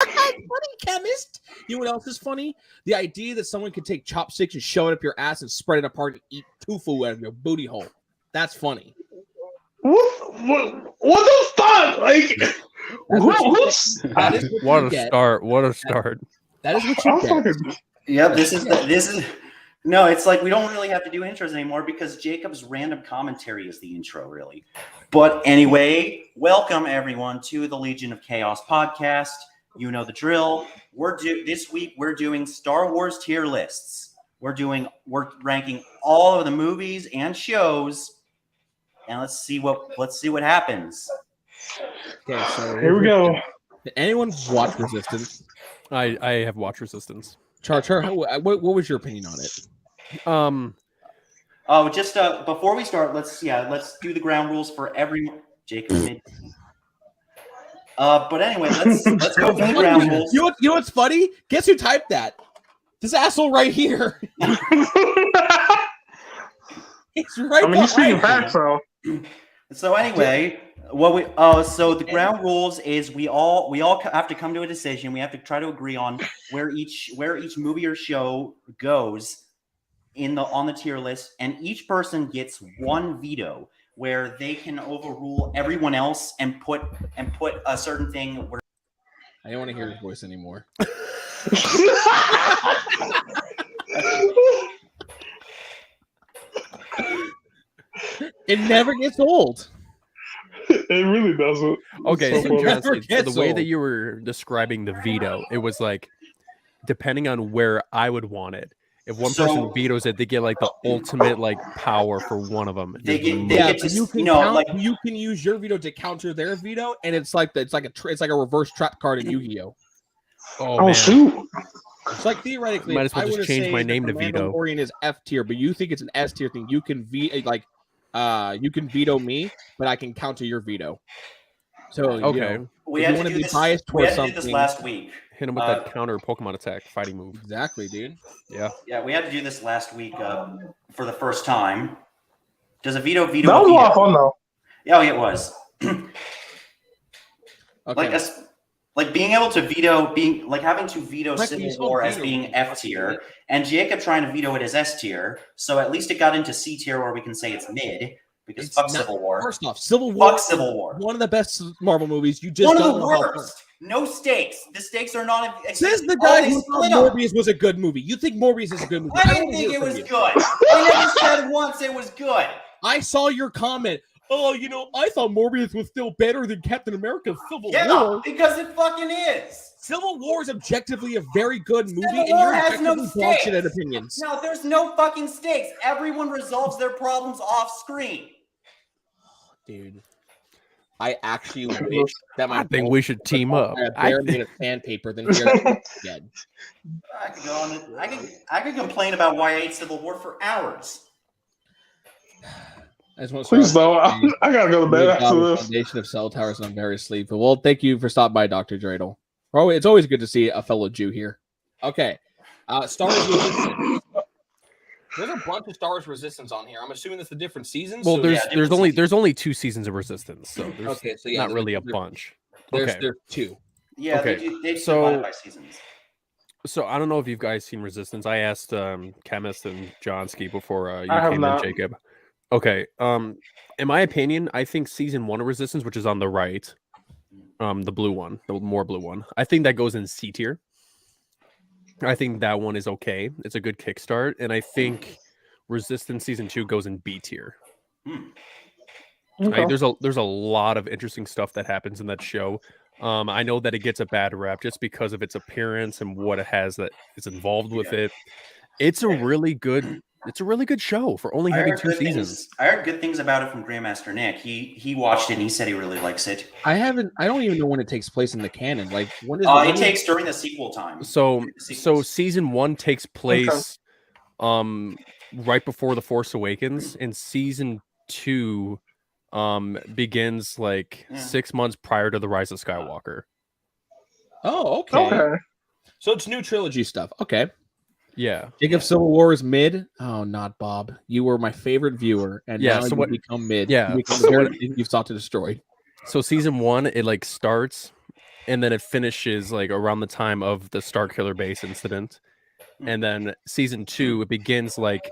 Funny chemist. You know what else is funny? The idea that someone could take chopsticks and shove it up your ass and spread it apart and eat tofu out of your booty hole. That's funny. What the fuck? Like, that is what a start! What a start! That is what you get. Yep, this is. No, it's like we don't really have to do intros anymore because Jacob's random commentary is the intro, really. But anyway, welcome everyone to the Legion of Chaos podcast. You know the drill. This week we're doing Star Wars tier lists. We're ranking all of the movies and shows, and let's see what happens. Okay, so here we go. Did anyone watch Resistance? I have watched Resistance. Char, what was your opinion on it? Just before we start, let's do the ground rules for everyone. Jacob. But anyway, let's go through the ground rules. You know what's funny? Guess who typed that? This asshole right here. It's right. I mean, he's speaking facts, though. So anyway, so the ground rules is we all have to come to a decision. We have to try to agree on where each movie or show goes on the tier list, and each person gets one veto where they can overrule everyone else and put a certain thing where I don't want to hear his voice anymore. It never gets old. It really doesn't. Okay, so the way old. that you were describing the veto, it was like depending on where I would want it. If one person vetoes it, they get like the ultimate like power for one of them. You can use your veto to counter their veto, and it's like a reverse trap card in Yu-Gi-Oh. Oh man. Shoot! It's like theoretically, might as well just change my name to veto. Mandalorian is F tier, but you think it's an S tier thing. You can veto me, but I can counter your veto. So okay, we had to do this. Biased towards something. Did this last week. Hit him with that counter Pokemon attack fighting move. Exactly, dude. Yeah. Yeah, we had to do this last week for the first time. Does a veto? That was a lot of fun, though. Yeah, it was. Okay. Like being able to veto, having to veto Civil War as being F tier, and Jacob trying to veto it as S tier. So at least it got into C tier where we can say it's mid because fuck Civil War. First off, Civil War. Fuck Civil War. One of the best Marvel movies. You just one don't of the know worst. No stakes. The stakes are not. Says the guy who thought Morbius was a good movie. You think Morbius is a good movie? I didn't think it was good. I never said once it was good. I saw your comment. Oh, I thought Morbius was still better than Captain America's Civil War. Yeah, because it fucking is. Civil War is objectively a very good movie, Civil and War you're has no stakes. bullshit opinions. No, there's no fucking stakes. Everyone resolves their problems off screen. Dude, I actually wish that I think we should team up. I made a sandpaper than here dead. I could go on it. I could complain about why I hate Civil War for hours. I just want to Please though, I gotta go to bed after this. Foundation of cell towers, and I'm very sleepy. Well, thank you for stopping by, Dr. Dreidel. Oh, it's always good to see a fellow Jew here. Okay, Star Wars Resistance. There's a bunch of Star Wars Resistance on here. I'm assuming that's the different seasons. Well, there's only 2 seasons of Resistance, so there's not really a bunch. There's 2. Yeah, okay. They divide it by seasons. So I don't know if you guys seen Resistance. I asked Chemist and Johnsky before you came in, Jacob. Okay. In my opinion, I think season 1 of Resistance, which is on the right, the blue one, the more blue one, I think that goes in C tier. I think that one is okay. It's a good kickstart, and I think Resistance season 2 goes in B tier. Okay. There's a lot of interesting stuff that happens in that show. I know that it gets a bad rap just because of its appearance and what it has that is involved with it. It's a really good show for only having 2 seasons. I heard good things about it from Grandmaster Nick. He watched it and he said he really likes it. I don't even know when it takes place in the canon. Like when is it takes during the sequel time. So season 1 takes place right before The Force Awakens, and season 2 begins 6 months prior to the Rise of Skywalker. Oh, okay. So it's new trilogy stuff. Okay. Yeah. Jacob, Civil War is mid. Oh, not Bob. You were my favorite viewer, and now you become mid. Yeah. You become the very thing you've sought to destroy. So season 1, it starts, and then it finishes like around the time of the Starkiller Base incident, and then season 2 it begins like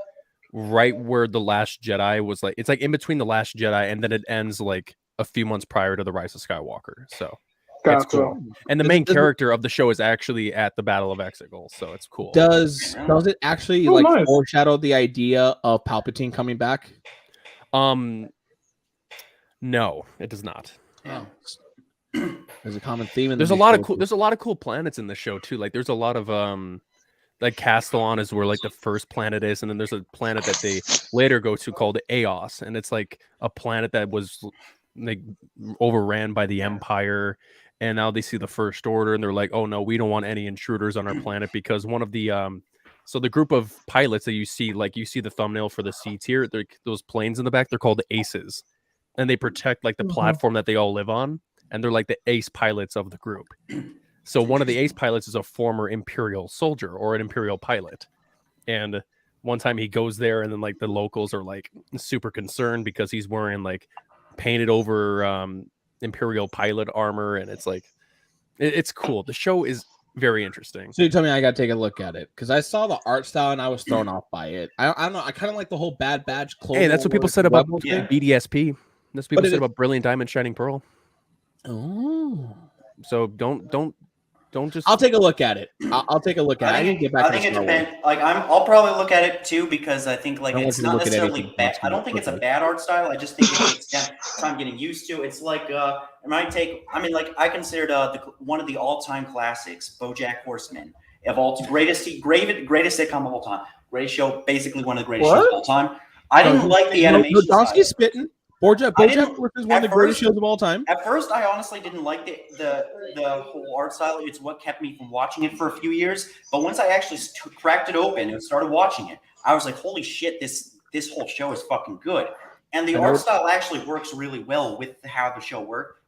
right where the Last Jedi was. Like it's like in between the Last Jedi, and then it ends like a few months prior to the Rise of Skywalker. So it's cool. And the main character of the show is actually at the Battle of Exegol, so it's cool. Does it actually foreshadow the idea of Palpatine coming back? No, it does not. Oh. There's a common theme in there's a lot of cool planets in the show too. Like there's a lot of like Castellon is where like the first planet is, and then there's a planet that they later go to called Eos, and it's like a planet that was like overran by the Empire, and now they see the First Order, and they're like, oh no, we don't want any intruders on our planet, because one of the so the group of pilots that you see, like you see the thumbnail for the C tier, those planes in the back, they're called the Aces, and they protect like the platform that they all live on, and they're like the ace pilots of the group. So one of the ace pilots is a former Imperial soldier or an Imperial pilot. And one time he goes there, and then like the locals are like super concerned because he's wearing like painted over Imperial pilot armor. And it's like, it's cool. The show is very interesting. So you tell me I got to take a look at it, because I saw the art style and I was thrown off by it. I don't know. I kind of like the whole Bad Batch clone. Hey, that's what people said about BDSP. That's what people said about Brilliant Diamond Shining Pearl. Oh. So don't just. I'll take a look at it. I'll take a look at it. I need to get back. I think it depends. Like I'll probably look at it too, because I think like it's not necessarily bad. I don't think it's a bad art style. I just think it's time getting used to. It's like it might take. I mean, like I considered one of the all-time classics, BoJack Horseman, of all greatest sitcom of all time. Great show, basically one of the greatest shows of all time. I didn't like the animation. Donsky's spitting. BoJack is one of the greatest shows of all time. At first, I honestly didn't like the whole art style. It's what kept me from watching it for a few years. But once I actually cracked it open and started watching it, I was like, "Holy shit! This whole show is fucking good." And the art style actually works really well with how the show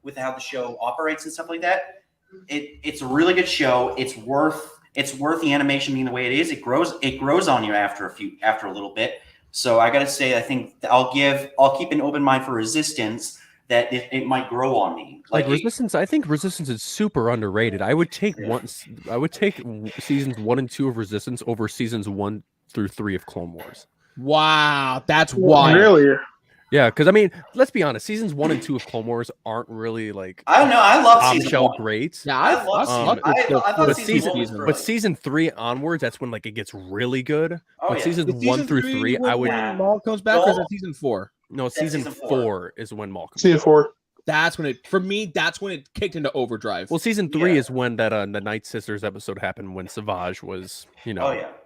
with how the show operates and stuff like that. It's a really good show. It's worth the animation being the way it is. It grows on you after a little bit. So I gotta say, I think I'll keep an open mind for Resistance, that it might grow on me. Like Resistance, I think Resistance is super underrated. I would take seasons 1 and 2 of Resistance over seasons 1 through 3 of Clone Wars. Wow, that's wild. Really? Yeah, because I mean, let's be honest, seasons 1 and 2 of Clone Wars aren't really like I don't know. I love season 1. Great. Yeah, I thought season 3 onwards, that's when like it gets really good. Oh, but seasons 1 through 3, I would. Maul comes back, or is it season 4? No, season 4 is when Maul comes. Season 4. That's when it kicked into overdrive. Well, season 3 is when that the Night Sisters episode happened, when Savage was,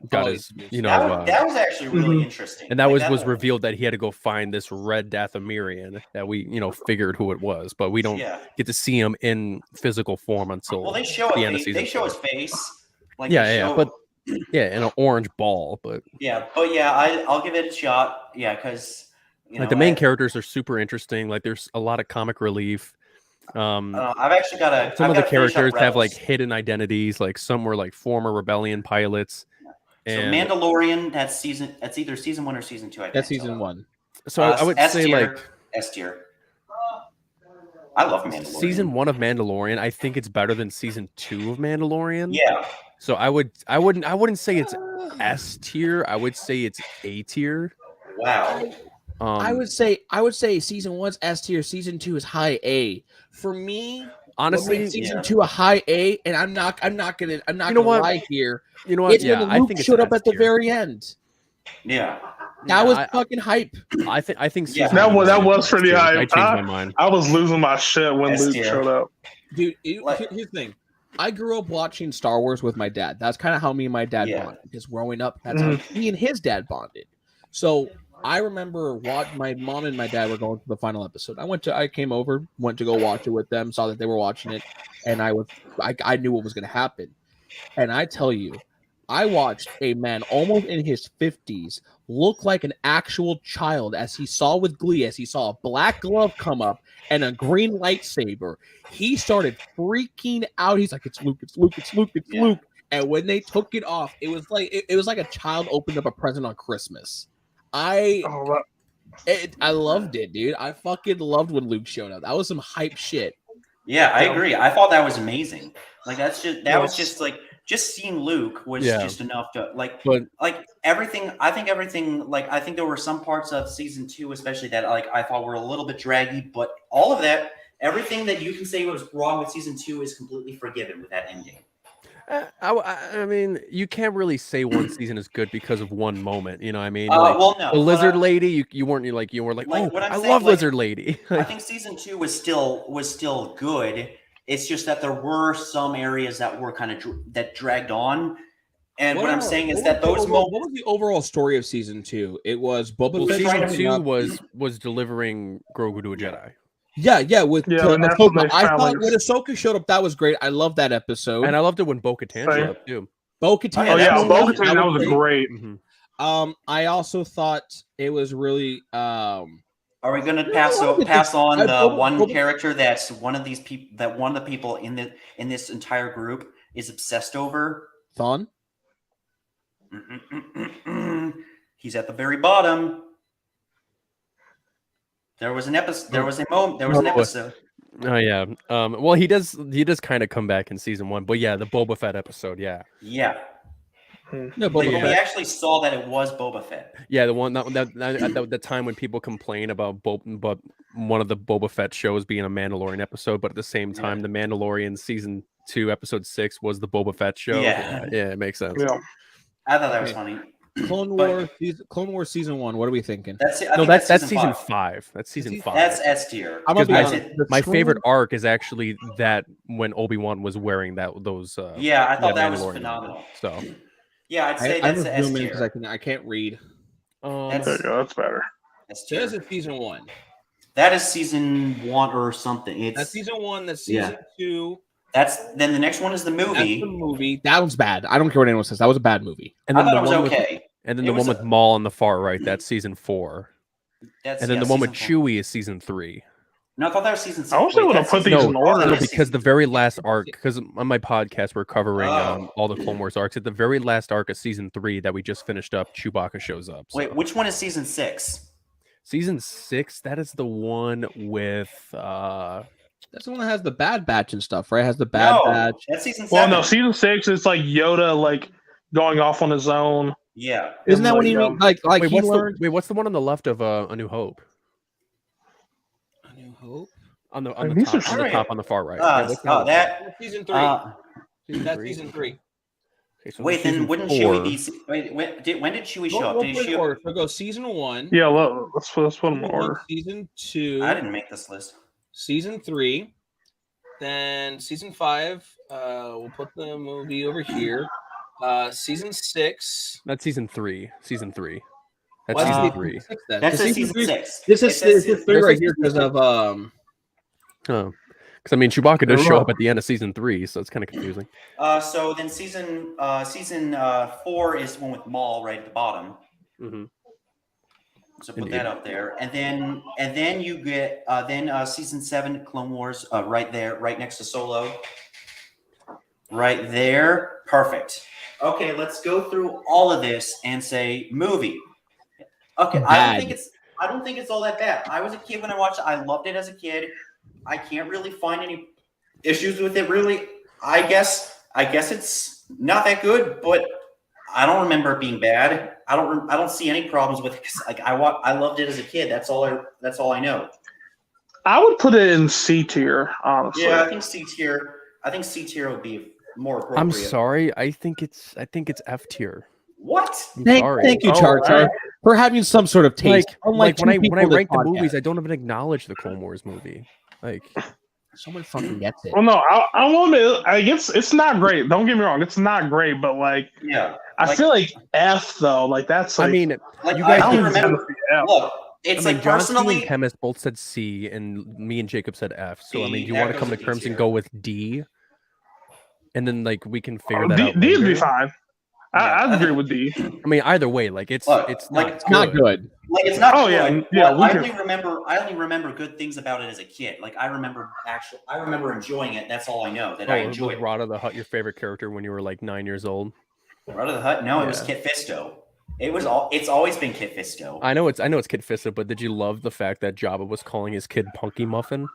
got his, that was actually really interesting. And that was revealed that he had to go find this Red Dathomirian that we, figured who it was, but we don't get to see him in physical form until they show the end of season 4. They show his face. Like in an orange ball, but I'll give it a shot. Yeah, because. The main characters are super interesting. Like there's a lot of comic relief. I've actually got some of the characters have like hidden identities. Like some were like former rebellion pilots. So Mandalorian, that's either season 1 or season 2. That's season 1. So I would say like S tier. I love Mandalorian. Season 1 of Mandalorian, I think it's better than season 2 of Mandalorian. Yeah. So I wouldn't say it's S tier. I would say it's A tier. Wow. I would say season 1's S tier, season 2 is high A. For me, honestly, season 2 a high A, and I'm not gonna lie here. You know what? It's when Luke showed up at the very end. Yeah. That was fucking hype. I think that was pretty hype. I changed my mind. I was losing my shit when Luke showed up. Dude, here's the thing. I grew up watching Star Wars with my dad. That's kind of how me and my dad bonded. Because growing up, that's how he and his dad bonded. So I remember my mom and my dad were going to the final episode. I came over, went to go watch it with them, saw that they were watching it, and I knew what was going to happen. And I tell you, I watched a man almost in his 50s look like an actual child as he saw with glee, as he saw a black glove come up and a green lightsaber. He started freaking out. He's like, "It's Luke, it's Luke, it's Luke, it's Luke." And when they took it off, it was like a child opened up a present on Christmas. I loved it, dude. I fucking loved when Luke showed up. That was some hype shit. Yeah, I agree. I thought that was amazing. Like was just like just seeing Luke was just enough to like everything. I think everything like I think there were some parts of season 2, especially that like I thought were a little bit draggy, but all of that, everything that you can say was wrong with season 2 is completely forgiven with that ending. I mean, you can't really say one season is good because of one moment. You know what I mean? Well, no. The Lizard Lady, you weren't like, oh, I love Lizard Lady. I think season 2 was still good. It's just that there were some areas that were kind of that dragged on. And what I'm saying is that those moments. What was the overall story of season 2? It was Boba Fett. Season 2 was delivering Grogu to a Jedi. Yeah, with Ahsoka. I thought when Ahsoka showed up, that was great. I loved that episode, and I loved it when Bo-Katan showed up too. Bo-Katan. Oh yeah, Bo-Katan, that was great. Mm-hmm. I also thought it was really. Are we going to pass on the one character that's one of these people that one of the people in this entire group is obsessed over? Thawne. He's at the very bottom. There was an episode. There was a moment. There was an episode. Oh yeah. Well, he does kind of come back in season 1, but yeah, the Boba Fett episode. Yeah. Yeah. No, Boba Fett. We actually saw that it was Boba Fett. Yeah, the one that at the time when people complain about one of the Boba Fett shows being a Mandalorian episode, but at the same time, the Mandalorian season 2, episode 6 was the Boba Fett show. Yeah, it makes sense. Yeah. I thought that was funny. Clone Wars season 1. What are we thinking? That's season 5. That's season 5. That's S tier. My favorite arc is actually that when Obi-Wan was wearing those. I thought that was phenomenal. So. Yeah, I'd say that's S tier because I can't read. There you go. That's better. There's a season 1. That is season 1 or something. That's season 1. That's season 2. Then the next one is the movie. That's the movie. That was bad. I don't care what anyone says. That was a bad movie. And then I thought it was okay. And then the one with Maul on the far right, that's season 4. And then the one with Chewie is season 3. No, I thought that was season 6. I wish they would have put these in order. No, because the very last arc, because on my podcast we're covering all the Clone Wars arcs. At the very last arc of season 3 that we just finished up, Chewbacca shows up. So. Wait, which one is season 6? Season 6, that is the one with that's the one that has the Bad Batch and stuff, right? It has the Bad Batch. That's season 7. Well, no, season 6 it's like Yoda like going off on his own. Yeah. Isn't that when he what's the one on the left of A New Hope? A New Hope? On the top on the far right. That season 3. That's season 3. Okay, so wait, then wouldn't Chewie be? Wait, when did Chewie show up? Did he So go season 1. Yeah, let's put them in order. Season 2. I didn't make this list. Season 3. Then season 5. We'll put the movie over here. Season 6. That's season 3. Season 3. That's Why season 3. That's season 6. This is 3 right here because of because I mean Chewbacca does show up at the end of season 3, so it's kind of confusing. So then season 4 is one with Maul right at the bottom. Mm-hmm. So put that up there, and then you get season 7 Clone Wars right there, right next to Solo. Right there, perfect. Okay, let's go through all of this and say movie. Okay, I don't think it's all that bad. I was a kid when I watched it. I loved it as a kid. I can't really find any issues with it. Really, I guess it's not that good, but I don't remember it being bad. I don't see any problems with it because like I loved it as a kid. That's all I know. I would put it in C tier, honestly. Yeah, I think C tier. I think C tier would be more appropriate. I'm sorry. I think it's F tier. What? Thank you, Char, for having some sort of taste. Like when I rank the movies, I don't even acknowledge the Clone Wars movie. Like someone fucking gets it. Well, no, I won't admit. I guess it's not great. Don't get me wrong, it's not great. But like, I feel like F though. Like that's. Like, I mean, like you guys I don't remember. Look, it's like John personally, and Chemist both said C, and me and Jacob said F. So I mean, do you want to come to terms and go with D? And then like we can figure that out. D would be fine. I'd agree with D. I mean, either way, like it's not good. Like it's not. Oh good, yeah. I only remember good things about it as a kid. Like I remember enjoying it. That's all I know. That I enjoyed. Was Rada the Hutt your favorite character when you were like 9 years old? Rada the Hutt? No, it was Kit Fisto. It's always been Kit Fisto. I know it's Kit Fisto, but did you love the fact that Jabba was calling his kid Punky Muffin?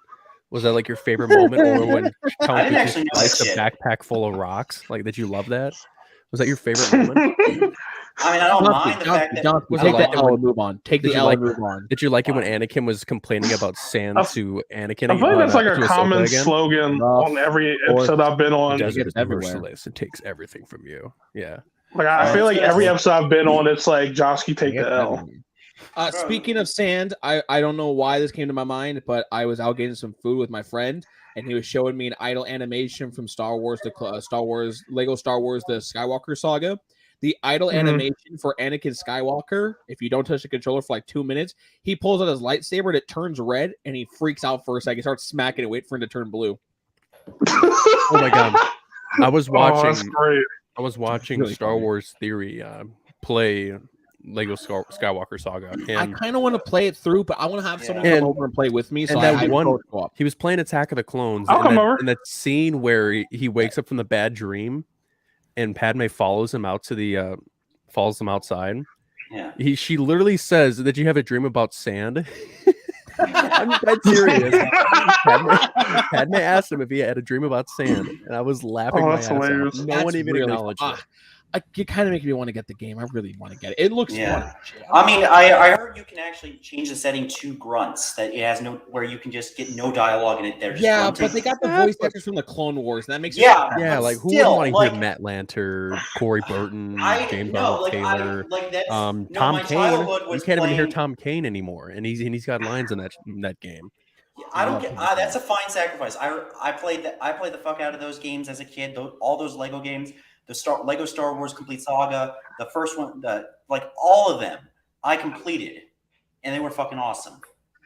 Was that like your favorite moment, or when I didn't actually know likes a that shit. backpack full of rocks? Like, did you love that? Was that your favorite moment? I mean, I don't mind the fact that We'll I take like the it L when- and move on. Take Did the you L like- and move on. Did you like it when Anakin was complaining about sand to Anakin? I feel like that's like to a Ahsoka common again? slogan Rough, on every episode I've been The on. desert gets is everywhere. merciless. It takes everything from you. Yeah. Like I feel like every episode I've been on, it's like Joski take the L. Speaking of sand, I don't know why this came to my mind, but I was out getting some food with my friend, and he was showing me an idle animation from Star Wars, the Lego Star Wars, the Skywalker saga. The idle animation for Anakin Skywalker, if you don't touch the controller for like 2 minutes, he pulls out his lightsaber and it turns red, and he freaks out for a second, starts smacking it, wait for it to turn blue. Oh my god! I was watching. that's great. I was watching Really Star funny. Wars Theory play Lego Skywalker Saga, I and kind of want to play it through, but I want to have someone Yeah. come over and play with me. So and I that have one- co-op. he was playing Attack of the Clones. I'll and come that, over. and that scene where he wakes up from the bad dream, and Padme follows him out to the follows him outside. Yeah. She literally says, "Did you have a dream about sand?" I'm dead serious. Padme asked him if he had a dream about sand, and I was laughing Oh, my that's ass off. hilarious. No That's one even really acknowledged fun. it. You kind of make me want to get the game. I really want to get it. It looks Yeah. fun. Shit. I mean, I heard you can actually change the setting to grunts. That it has no, where you can just get no dialogue in it. They're just Yeah, grunting. but they got the Yeah, voice but- actors from the Clone Wars, and that makes Yeah. it Yeah, But like who still, wouldn't want to like- hear Matt Lanter, Corey Burton, James no, Arnold like Taylor, that's Tom my Kane? childhood You was can't even hear playing- Tom Kane anymore, and he's got lines in that game. I don't get. That's a fine sacrifice. I played the fuck out of those games as a kid. All those Lego games, Lego Star Wars Complete Saga, the first one, like all of them, I completed, and they were fucking awesome.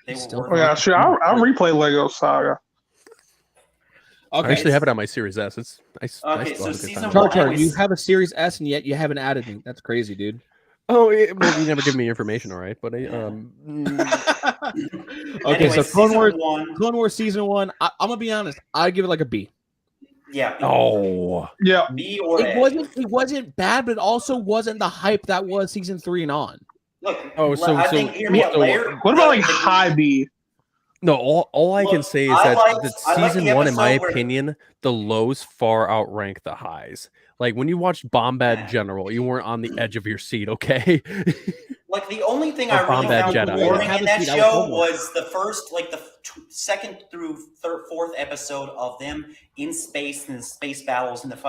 They were. Still- Oh yeah, sure. I'll replay Lego Saga. Okay. I actually have it on my Series S. I Okay, still so have a good season time. Char one- Char, anyways- you have a Series S, and yet you haven't added me. That's crazy, dude. Oh, well, you never give me information, all right? But Okay, Anyway, so Clone season Wars, one. Clone Wars season 1. I'm gonna be honest. I give it like a B. Yeah. oh, Yeah. B or It A. wasn't bad, but it also wasn't the hype that was season 3 and on. Look. Oh, so- I so- think hear me out. so- Layer. What about like high B? no! All I can Look, say is I that liked- that I liked season the one, in my episode where- opinion, the lows far outrank the highs. Like when you watched Bombad General, you weren't on the edge of your seat, okay? Like the only thing Or I really Bombad found Jedi. boring Have in a that seat, I was show homeless. was the first, like the second through fourth episode of them in space and the space battles and that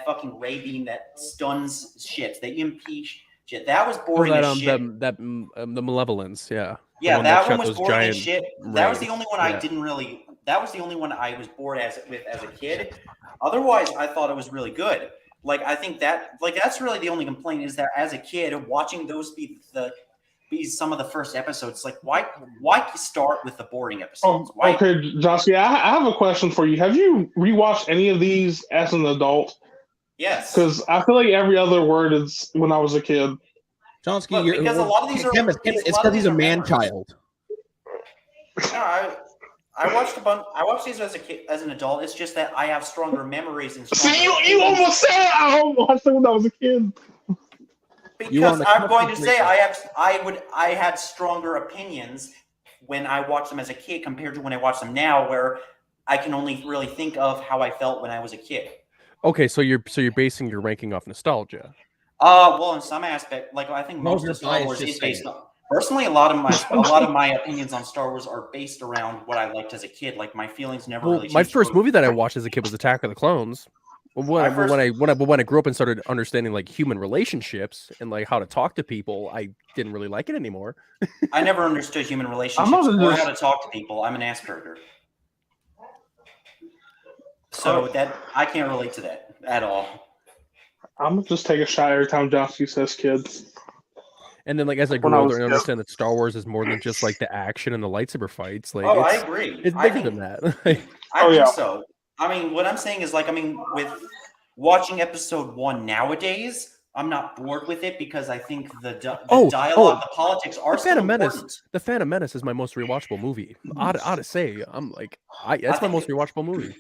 fucking ray beam that stuns shit, the EMP shit. That was boring as shit. The Malevolence, yeah. The Yeah, one that shot one was those boring as giant shit. That was the rays. only one Yeah. I didn't really. That was the only one I was bored as a kid. Otherwise, I thought it was really good. Like I think that's really the only complaint is that as a kid watching those be some of the first episodes, like why start with the boring Oh, episodes? Why? okay, Joski, I have a question for you. Have you rewatched any of these as an adult? Yes. Because I feel like every other word is when I was a kid. Johnsky, Look, because a lot of these are- Chemist, a it's lot of because he's these a are man memories. child. No, I watched a bunch. I watched these as a kid, as an adult. It's just that I have stronger memories and stronger See, you opinions. almost said it. I watched it when I was a kid. You on Because the I'm going to cusp of say breaking. I had stronger opinions when I watched them as a kid compared to when I watch them now, where I can only really think of how I felt when I was a kid. Okay, so you're basing your ranking off nostalgia. Well, in some aspect, like I think No, most you're of Star biased, Wars just is based saying. on. Personally, a lot of my opinions on Star Wars are based around what I liked as a kid. Like my feelings never Well, really. my changed first from- movie that I watched as a kid was Attack of the Clones. When I grew up and started understanding like human relationships and like how to talk to people, I didn't really like it anymore. I never understood human relationships gonna or just- how to talk to people. I'm an Asperger. So that I can't relate to that at all. I'm gonna just take a shot every time Joski says kids. And then like as I When grew I older was and kid. understand that Star Wars is more than just like the action and the lightsaber fights. Like Oh, I it's, agree. it's I bigger think, than that. I Oh, think yeah. so. I mean, what I'm saying is with watching episode 1 nowadays, I'm not bored with it because I think the dialogue, the politics are The still Phantom important. Menace. The Phantom Menace is my most rewatchable movie. Odd to say, I'm like, that's my think most rewatchable movie.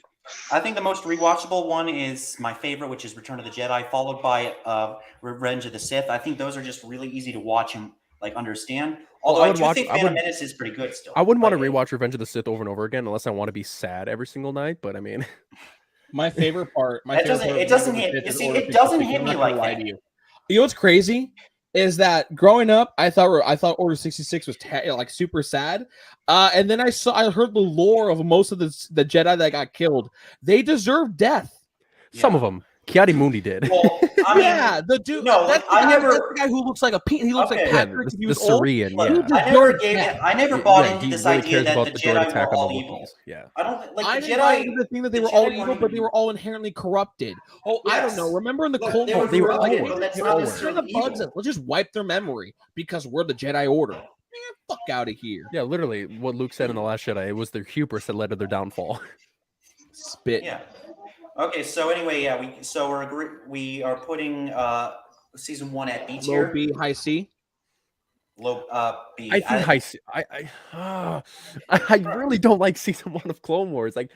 I think the most rewatchable one is my favorite, which is Return of the Jedi, followed by Revenge of the Sith. I think those are just really easy to watch and like understand. Although I do think Phantom Menace is pretty good still. I wouldn't want to rewatch Revenge of the Sith over and over again unless I want to be sad every single night. But I mean, my favorite part. It doesn't hit me like that. You know what's crazy is that growing up, I thought Order 66 was like super sad, and then I heard the lore of most of the Jedi that got killed. They deserve death. Some of them. Ki-Adi-Mundi did. Well, I mean, yeah, the dude. No, that's the guy who looks like a He looks like Patrick. The Syrian. Yeah. I never bought into this idea that the Jedi were all evil. Yeah. I don't like I the didn't Jedi. buy into the thing that they were all evil, but they were all inherently corrupted. Oh, yes. I don't know. Remember in the Clone Wars, they were all the bugs. Let's just wipe their memory because we're the Jedi Order. Man, fuck out of here. Yeah, literally, what Luke said in The Last Jedi, it was their hubris that led to their downfall. Spit. Yeah. Okay, so anyway, we are putting season 1 at B tier. Low B, high C. Low B. I think high C. I really don't like season 1 of Clone Wars. Like,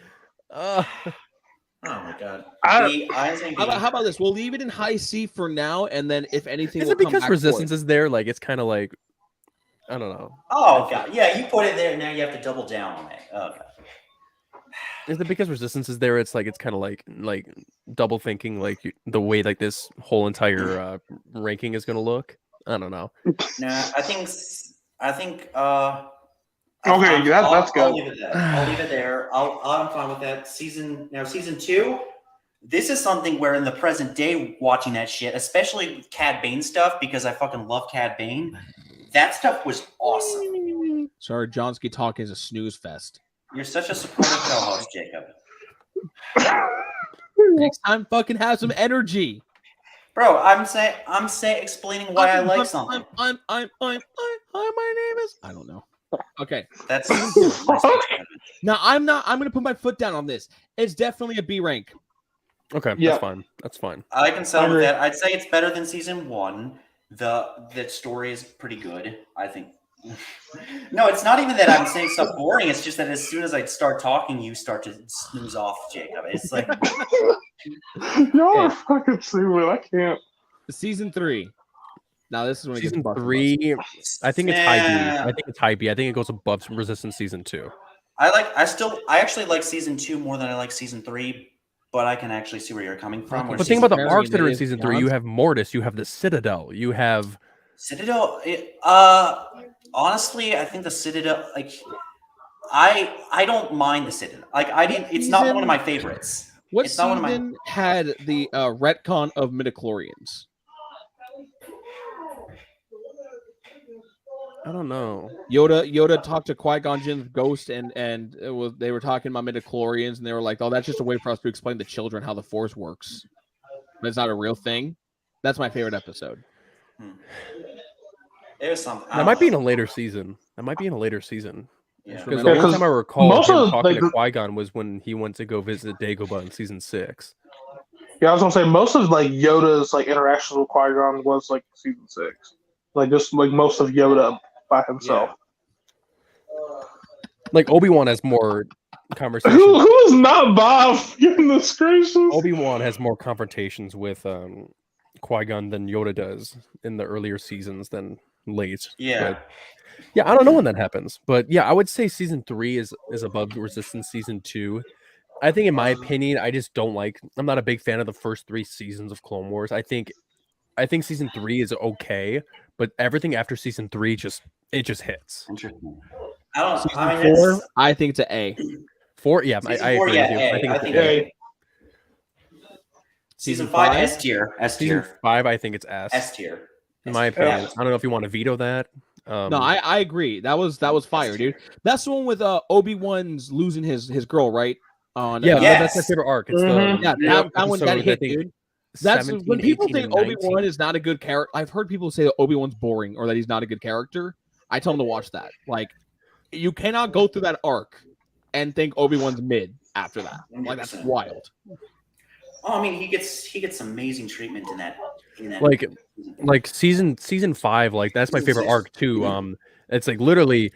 oh my god. How about this? We'll leave it in high C for now, and then if anything, is it because Resistance is there? Like, it's kind of like, I don't know. Oh god, yeah, you put it there. Now you have to double down on it. Oh god. Is it because Resistance is there? It's like it's kind of like double thinking, like the way like this whole entire ranking is going to look. I don't know. Nah, I think. Okay, that's good. I'll leave it there. I'm fine with that. Season 2. This is something where in the present day, watching that shit, especially with Cad Bane stuff, because I fucking love Cad Bane. That stuff was awesome. Sorry, Johnsky Talk is a snooze fest. You're such a supportive co-host, Jacob. Next time, fucking have some energy, bro. I'm saying, explaining why I like something. My name is. I don't know. Okay, that's. Now I'm gonna put my foot down on this. It's definitely a B rank. Okay, that's fine. That's fine. I can settle with that. I'd say it's better than season 1. The story is pretty good, I think. No, it's not even that I'm saying stuff boring. It's just that as soon as I start talking, you start to snooze off, Jacob. It's like y'all are fucking stupid. I can't. Season 3. Now this is when season 3. I think it's high B. I think it's high B. I think it goes above Resistance season 2. I actually like season 2 more than I like season 3. But I can actually see where you're coming from. But think about the arcs that are in season 3. You have Mortis. You have the Citadel. You have Citadel. Honestly, I think the Citadel. Like, I don't mind the Citadel. Like, it's not one of my favorites. What season had the retcon of midichlorians? I don't know. Yoda talked to Qui-Gon Jinn's ghost, and they were talking about midichlorians, and they were like, "Oh, that's just a way for us to explain to children how the Force works. But it's not a real thing." That's my favorite episode. There's something. That might be in a later season. Yeah. Because the only time I recall him talking to Qui-Gon was when he went to go visit Dagobah in season 6. Yeah, I was gonna say most of like Yoda's like interactions with Qui-Gon was like season 6. Like just like most of Yoda by himself. Yeah. Like Obi-Wan has more conversations. Who is not Bob? Goodness gracious. Obi-Wan has more confrontations with Qui-Gon than Yoda does in the earlier seasons than late. Yeah. But, yeah, I don't know when that happens. But yeah, I would say season 3 is above Resistance season 2. I think in my opinion, I'm not a big fan of the first 3 seasons of Clone Wars. I think season 3 is okay, but everything after season 3 just hits. Interesting. Season 4, I think it's an A. 4, yeah, I agree with you. I think it's A. Season 5, S tier. Season 5, I think it's S. S tier. In my opinion, I don't know if you want to veto that. No, I agree. That was fire, dude. That's the one with Obi-Wan's losing his girl, right? That's my favorite arc. It's that one that hit, dude. That's when people think Obi-Wan is not a good character. I've heard people say that Obi-Wan's boring or that he's not a good character. I tell them to watch that. Like, you cannot go through that arc and think Obi-Wan's mid after that. Like, that's wild. Oh, I mean, he gets amazing treatment in that. Like season 5, like that's my favorite arc too. It's like literally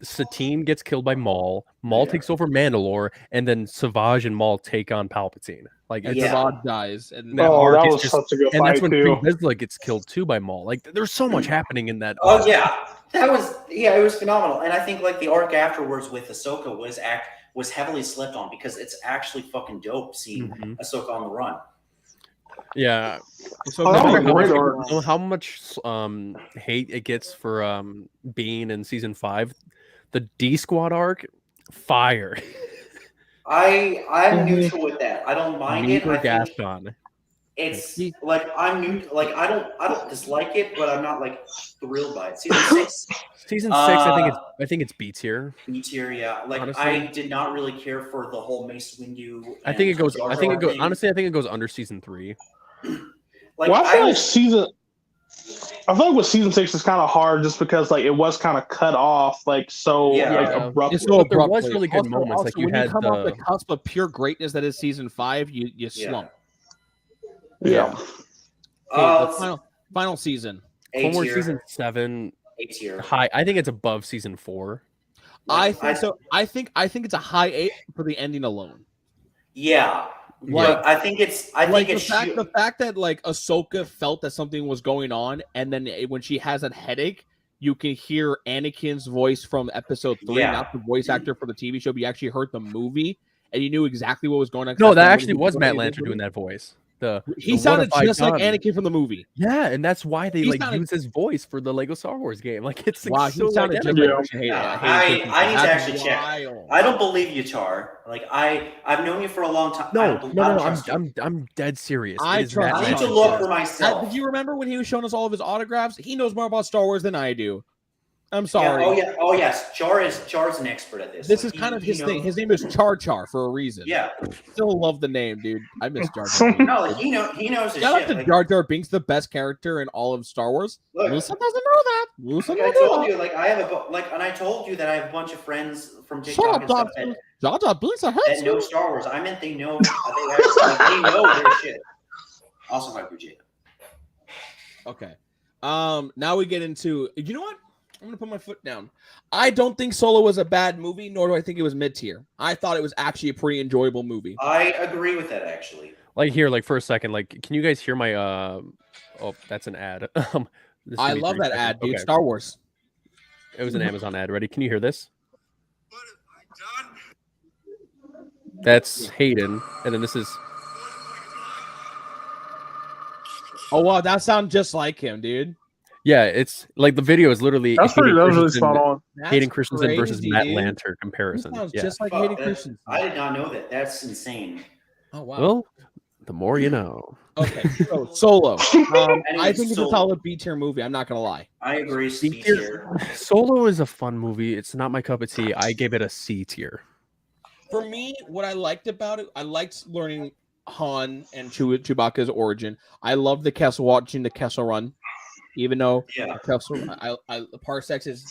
Satine gets killed by Maul. Maul takes over Mandalore, and then Savage and Maul take on Palpatine. Like, And it's Savage dies, and that Oh, arc that is was just, such a good and that's fight when too. Pre Vizsla gets killed too by Maul. Like, there's so much happening in that. Oh yeah, that was it was phenomenal, and I think like the arc afterwards with Ahsoka was heavily slept on because it's actually fucking dope seeing Ahsoka on the run. Yeah. So Oh, no that was matter a great arc. how much hate it gets for Bean in season 5, the D Squad arc, fire. I'm neutral with that. I don't mind it. I think Gaston. it's like I'm new. Like I don't dislike it, but I'm not like thrilled by it. Season 6. Season 6, I think it's B tier. B tier, yeah. Like Honestly. I did not really care for the whole Mace Windu. I think it goes. Jar I think it Jar goes. thing. Honestly, I think it goes under season 3. Like Well, I feel like with season 6 it's kind of hard just because like it was kind of cut off like so like abruptly. It's so But there was abruptly. really good moments. Like, you when had you come off the the- cusp of pure greatness that is season 5, you slump. Yeah. Okay, the final season. Clone Wars tier. season 7 A tier. high. I think it's above season 4. I think so. I think it's a high 8 for the ending alone. Yeah. Like, I think it's the fact that like Ahsoka felt that something was going on, and then when she has that headache, you can hear Anakin's voice from episode 3, not the voice actor for the TV show, but you actually heard the movie, and you knew exactly what was going on. No, that actually was Matt Lanter doing that voice. He sounded just like Anakin from the movie. Yeah, and that's why they use his voice for the Lego Star Wars game. Like, it's wow, so he sounded just identical. like I need to actually check. wild. I don't believe you, Char. Like I've known you for a long time. No. I'm dead serious. I It is Matt I need to Lanter. look for myself. Did you remember when he was showing us all of his autographs? He knows more about Star Wars than I do. I'm sorry. Oh yes. Char's an expert at this. This is kind of his thing. His name is Char for a reason. Yeah. Still love the name, dude. I miss Jar Jar. No, like, he knows his Shout out shit. to Like, Jar Jar Binks, the best character in all of Star Wars. Look, Lusa doesn't know that. Lusa like I doesn't told know you, like I have and I told you that I have a bunch of friends from that. TikTok Shut and up, stuff Dog. Jar Jar Binks are that know Star Wars. I meant they know. They know their shit. Also, hi, Jacob. Okay. Now we get into. You know what? I'm gonna put my foot down. I don't think Solo was a bad movie, nor do I think it was mid tier. I thought it was actually a pretty enjoyable movie. I agree with that actually. Like, here, like, for a second, like, can you guys hear my oh, that's an ad. I love that ad, dude. Okay. Star Wars. It was an Amazon ad. Ready? Can you hear this? That's Hayden, and then this is. Oh wow, that sounds just like him, dude. Yeah, it's like the video is literally That's really spot on. Hayden Christensen versus crazy, Matt dude. Lanter comparison. That sounds Yeah. just like Fuck, Hayden that- Christensen. I did not know that. That's insane. Oh wow. Well, the more you know. Okay, so Solo. I Anyway, think it's a Solo. solid B tier movie. I'm not gonna lie. I agree. C C tier. tier. Solo is a fun movie. It's not my cup of tea. I gave it a C tier. For me, what I liked about it, I liked learning Han and Chewbacca's origin. I love the Kessel, watching the Kessel run, even though Yeah. Kessel, parsecs is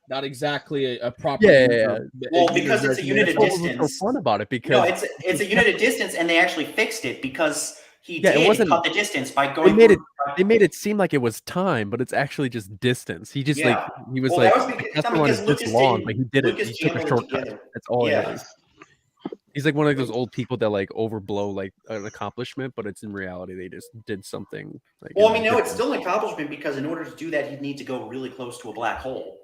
not exactly a proper. Yeah. Well, because it's a unit of That's what was distance. so fun about it No, because it's a unit of distance, and they actually fixed it because he Yeah, it did wasn't- cut the distance by going. they made it seem like it was time, but it's actually just distance. He just Yeah. he was Well, like, that was because- that's I the mean, one because is this Lucas long, didn't- but he did it. Lucas He took a juggled it shortcut. together. That's all Yeah. it is. He's like one of those old people that like overblow like an accomplishment, but it's in reality they just did something. Like, Well, I mean, no, it's still an accomplishment because in order to do that, he'd need to go really close to a black hole.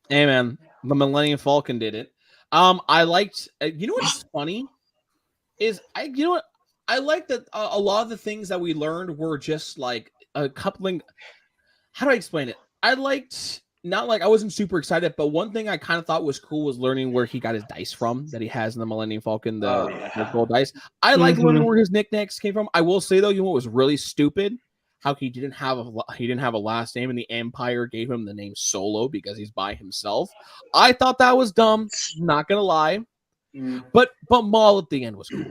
Hey man, the Millennium Falcon did it. I liked. You know what's funny is you know what I like that a lot of the things that we learned were just like a coupling. How do I explain it? I liked. Not like I wasn't super excited, but one thing I kind of thought was cool was learning where he got his dice from that he has in the Millennium Falcon, the gold dice. I like learning where his knickknacks came from. I will say though, you know what was really stupid? How he didn't have a last name, and the Empire gave him the name Solo because he's by himself. I thought that was dumb. Not gonna lie, but Maul at the end was cool.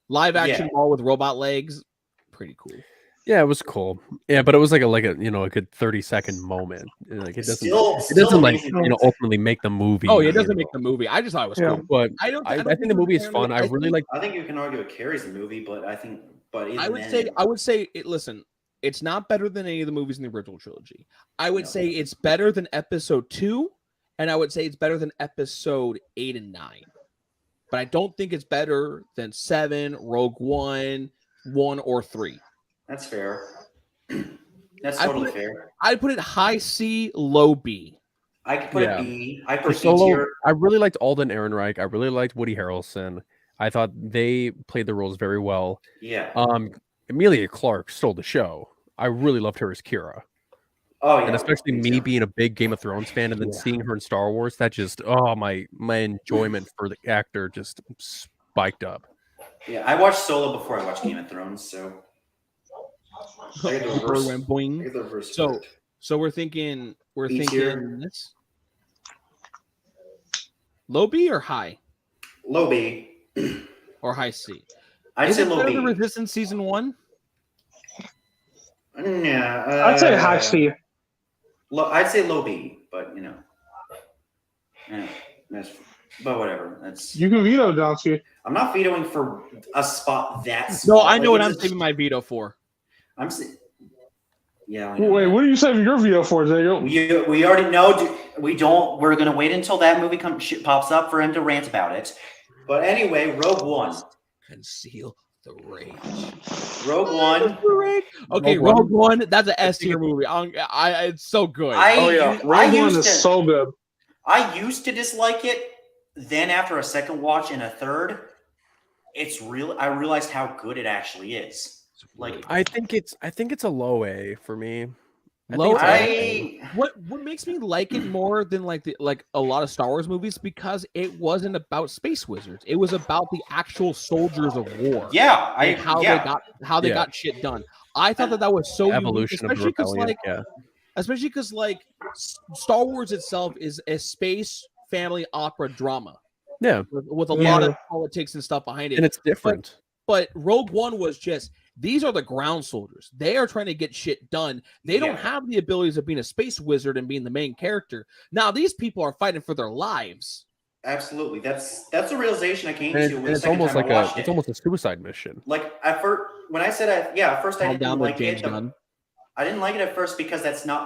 Live action Maul with robot legs, pretty cool. Yeah, it was cool. Yeah, but it was like a a good 30-second moment. Like it doesn't Still like amazing. ultimately make the movie. Oh, it doesn't make the movie. I just thought it was cool. But I think the movie is fun. I really like. I think you can argue it carries the movie, but I think, I would say it. Listen, it's not better than any of the movies in the original trilogy. I would say it's better than Episode 2 and I would say it's better than episode 8 and 9. But I don't think it's better than 7, Rogue One, 1 or 3. That's fair. That's totally fair. I'd put it high C, low B. I could put it B. I put Solo. I really liked Alden Ehrenreich. I really liked Woody Harrelson. I thought they played the roles very well. Yeah. Emilia Clarke stole the show. I really loved her as Kira. Oh yeah. And especially me being a big Game of Thrones fan and then seeing her in Star Wars, that just my enjoyment for the actor just spiked up. Yeah, I watched Solo before I watched Game of Thrones, so I get the reverse. Went boing. I get the reverse so we're thinking tier. this low B or high? Low B. Or high C? I'd say low B. The Resistance season 1? Yeah, I'd say high C. I'd say low B, but but whatever. That's you can veto, Johnsky. I'm not vetoing for a spot that. No, I know what I'm saving my veto for. Yeah. Wait, what are you saving your veto for, Jacob? We already know. We don't. We're gonna wait until that movie pops up for him to rant about it. But anyway, Rogue One. Conceal the rage. Rogue One. Okay, Rogue One. That's an S tier movie. It's so good. Rogue One is so good. I used to dislike it. Then after a second watch and a third, I realized how good it actually is. Like I think it's a low A for me. What makes me like it more than like a lot of Star Wars movies, because it wasn't about space wizards. It was about the actual soldiers of war. Yeah, how they got shit done. I thought that was so evolution unique, of the rebellion. Especially because like Star Wars itself is a space family opera drama. Yeah, with a lot of politics and stuff behind it, and it's different. But Rogue One was just, these are the ground soldiers. They are trying to get shit done. They don't have the abilities of being a space wizard and being the main character. Now these people are fighting for their lives. Absolutely, that's a realization I came to. It's almost like it's almost a suicide mission. Like at first, when I said at first I didn't like it. Gunn. I didn't like it at first because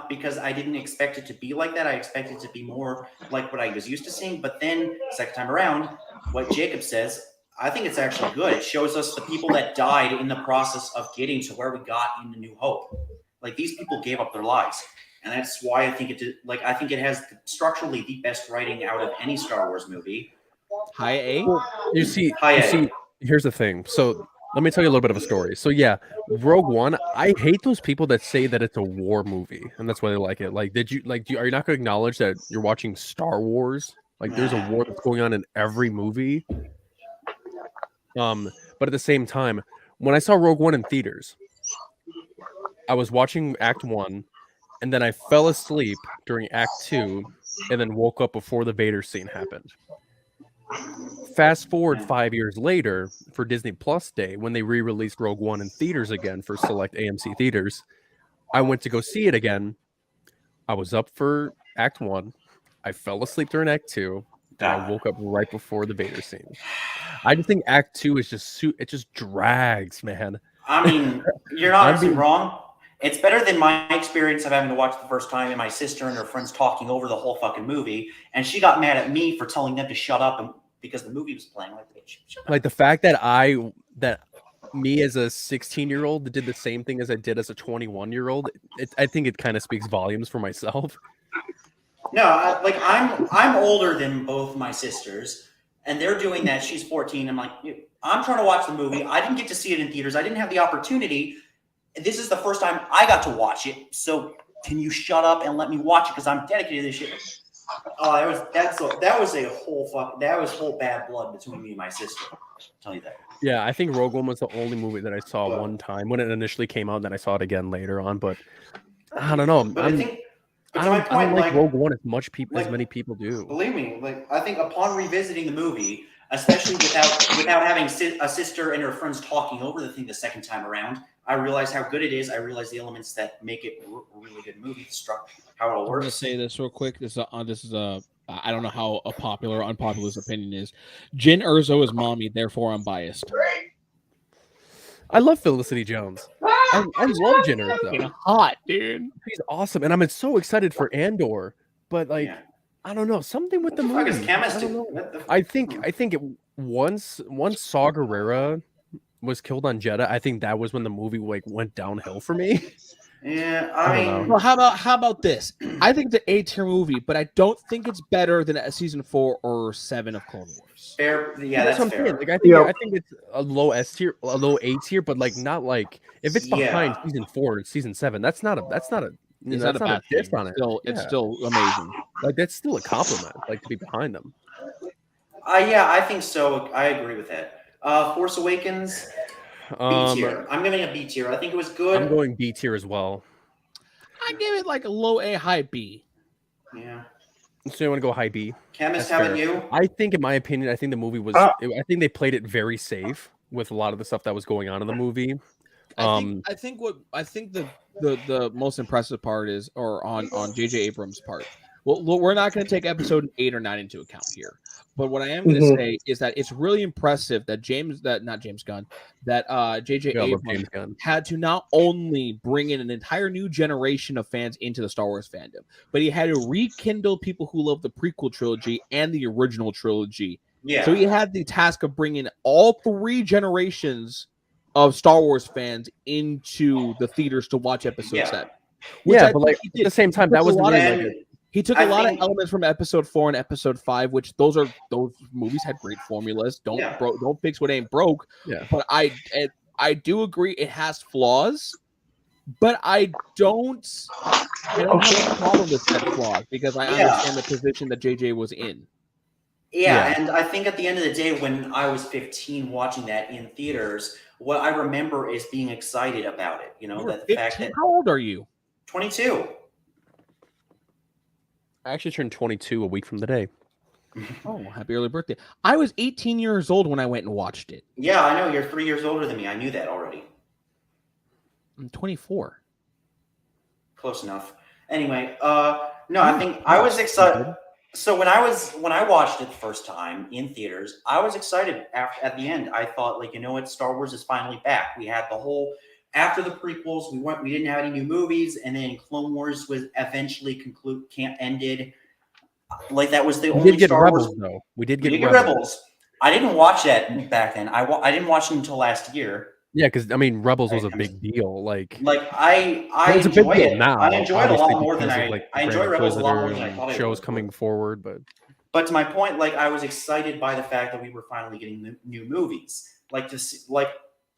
because I didn't expect it to be like that. I expected it to be more like what I was used to seeing. But then second time around, what Jacob says, I think it's actually good. It shows us the people that died in the process of getting to where we got in The New Hope. Like these people gave up their lives. And that's why I think it did. Like, I think it has structurally the best writing out of any Star Wars movie. High A? You see, here's the thing. So let me tell you a little bit of a story. So yeah, Rogue One, I hate those people that say that it's a war movie and that's why they like it. Like, are you not going to acknowledge that you're watching Star Wars? Like, there's a war that's going on in every movie. But at the same time, when I saw Rogue One in theaters, I was watching Act 1, and then I fell asleep during Act 2, and then woke up before the Vader scene happened. Fast forward 5 years later for Disney Plus Day, when they re-released Rogue One in theaters again for select AMC theaters, I went to go see it again. I was up for Act 1. I fell asleep during Act 2. And I woke up right before the Vader scene. I just think Act 2 is it just drags, man. I mean, you're not honestly wrong. It's better than my experience of having to watch the first time and my sister and her friends talking over the whole fucking movie, and she got mad at me for telling them to shut up because the movie was playing. Like the fact that me as a 16-year-old did the same thing as I did as a 21-year-old. I think it kind of speaks volumes for myself. No, I'm older than both my sisters, and they're doing that. She's 14. I'm like, I'm trying to watch the movie. I didn't get to see it in theaters. I didn't have the opportunity. This is the first time I got to watch it. So can you shut up and let me watch it? Because I'm dedicated to this shit. Oh, that was whole bad blood between me and my sister. I'll tell you that. Yeah, I think Rogue One was the only movie that I saw one time when it initially came out. Then I saw it again later on. But I don't know. I don't like Rogue One as many people do. Believe me, I think upon revisiting the movie, especially without having a sister and her friends talking over the thing the second time around, I realized how good it is. I realized the elements that make it a really good movie. How it all works. I'm gonna say this real quick. This is I don't know how a popular or unpopular this opinion is. Jyn Erso is mommy, therefore I'm biased. I love Felicity Jones. I love Jyn Erso. Hot, dude. She's awesome, and I'm so excited for Andor. But I don't know, something with the What the movie. fuck is I Camus don't know. What the I think it once Saw Gerrera was killed on Jeddah, I think that was when the movie like went downhill for me. Yeah, I don't I know. mean, Well, how about this? I think it's an A-tier movie, but I don't think it's better than season 4 or 7 of Clone Wars. fair. Yeah, that's what I'm saying. fair. Like I Yeah. think it's a low S tier, a low A tier, but like not like if it's behind Yeah. season 4 or season 7, that's not a It's you not know, a that's not bad a diss thing. on it. It's Yeah. still amazing. Like that's still a compliment, like to be behind them. Yeah, I think so. I agree with that. Force Awakens, B tier. I'm giving it a B tier. I think it was good. I'm going B tier as well. I give it like a low A, high B. Yeah. So you want to go high B? Chemist, That's how about fair. you? I think, in my opinion, I think the movie was. I think they played it very safe with a lot of the stuff that was going on in the movie. I think the most impressive part is, or on J.J. Abrams' part. Well, we're not going to take episode 8 or 9 into account here, but what I am going to say is that it's really impressive that J.J. Abrams had to not only bring in an entire new generation of fans into the Star Wars fandom, but he had to rekindle people who love the prequel trilogy and the original trilogy. Yeah. So he had the task of bringing all 3 generations of Star Wars fans into the theaters to watch episode 7. Yeah, but like at the same time, that was he took a lot of elements from episode 4 and episode 5, which those movies had great formulas. Don't fix what ain't broke. Yeah. But I do agree it has flaws, but I don't have a problem with that flaws because I understand the position that JJ was in. Yeah, and I think at the end of the day, when I was 15 watching that in theaters, what I remember is being excited about it. You know, that the fact that how old are you? 22. I actually turned 22 a week from today. Oh, happy early birthday. I was 18 years old when I went and watched it. Yeah, I know. You're 3 years older than me. I knew that already. I'm 24. Close enough. Anyway, no, I think I was excited. So when I watched it the first time in theaters, I was excited at the end. I thought, like, you know what, Star Wars is finally back. We had the whole after the prequels, we didn't have any new movies, and then Clone Wars was eventually ended. Like that was the only Star Rebels, Wars. though. We did get Rebels. I didn't watch that back then. I didn't watch it until last year. Yeah, because I mean, Rebels was a big deal. Like I it's a big enjoy deal it. now. I enjoy it a lot more because than of, like, I enjoy Rebels a lot more than I thought I shows would. coming forward, But to my point, like I was excited by the fact that we were finally getting new movies. Like to see, like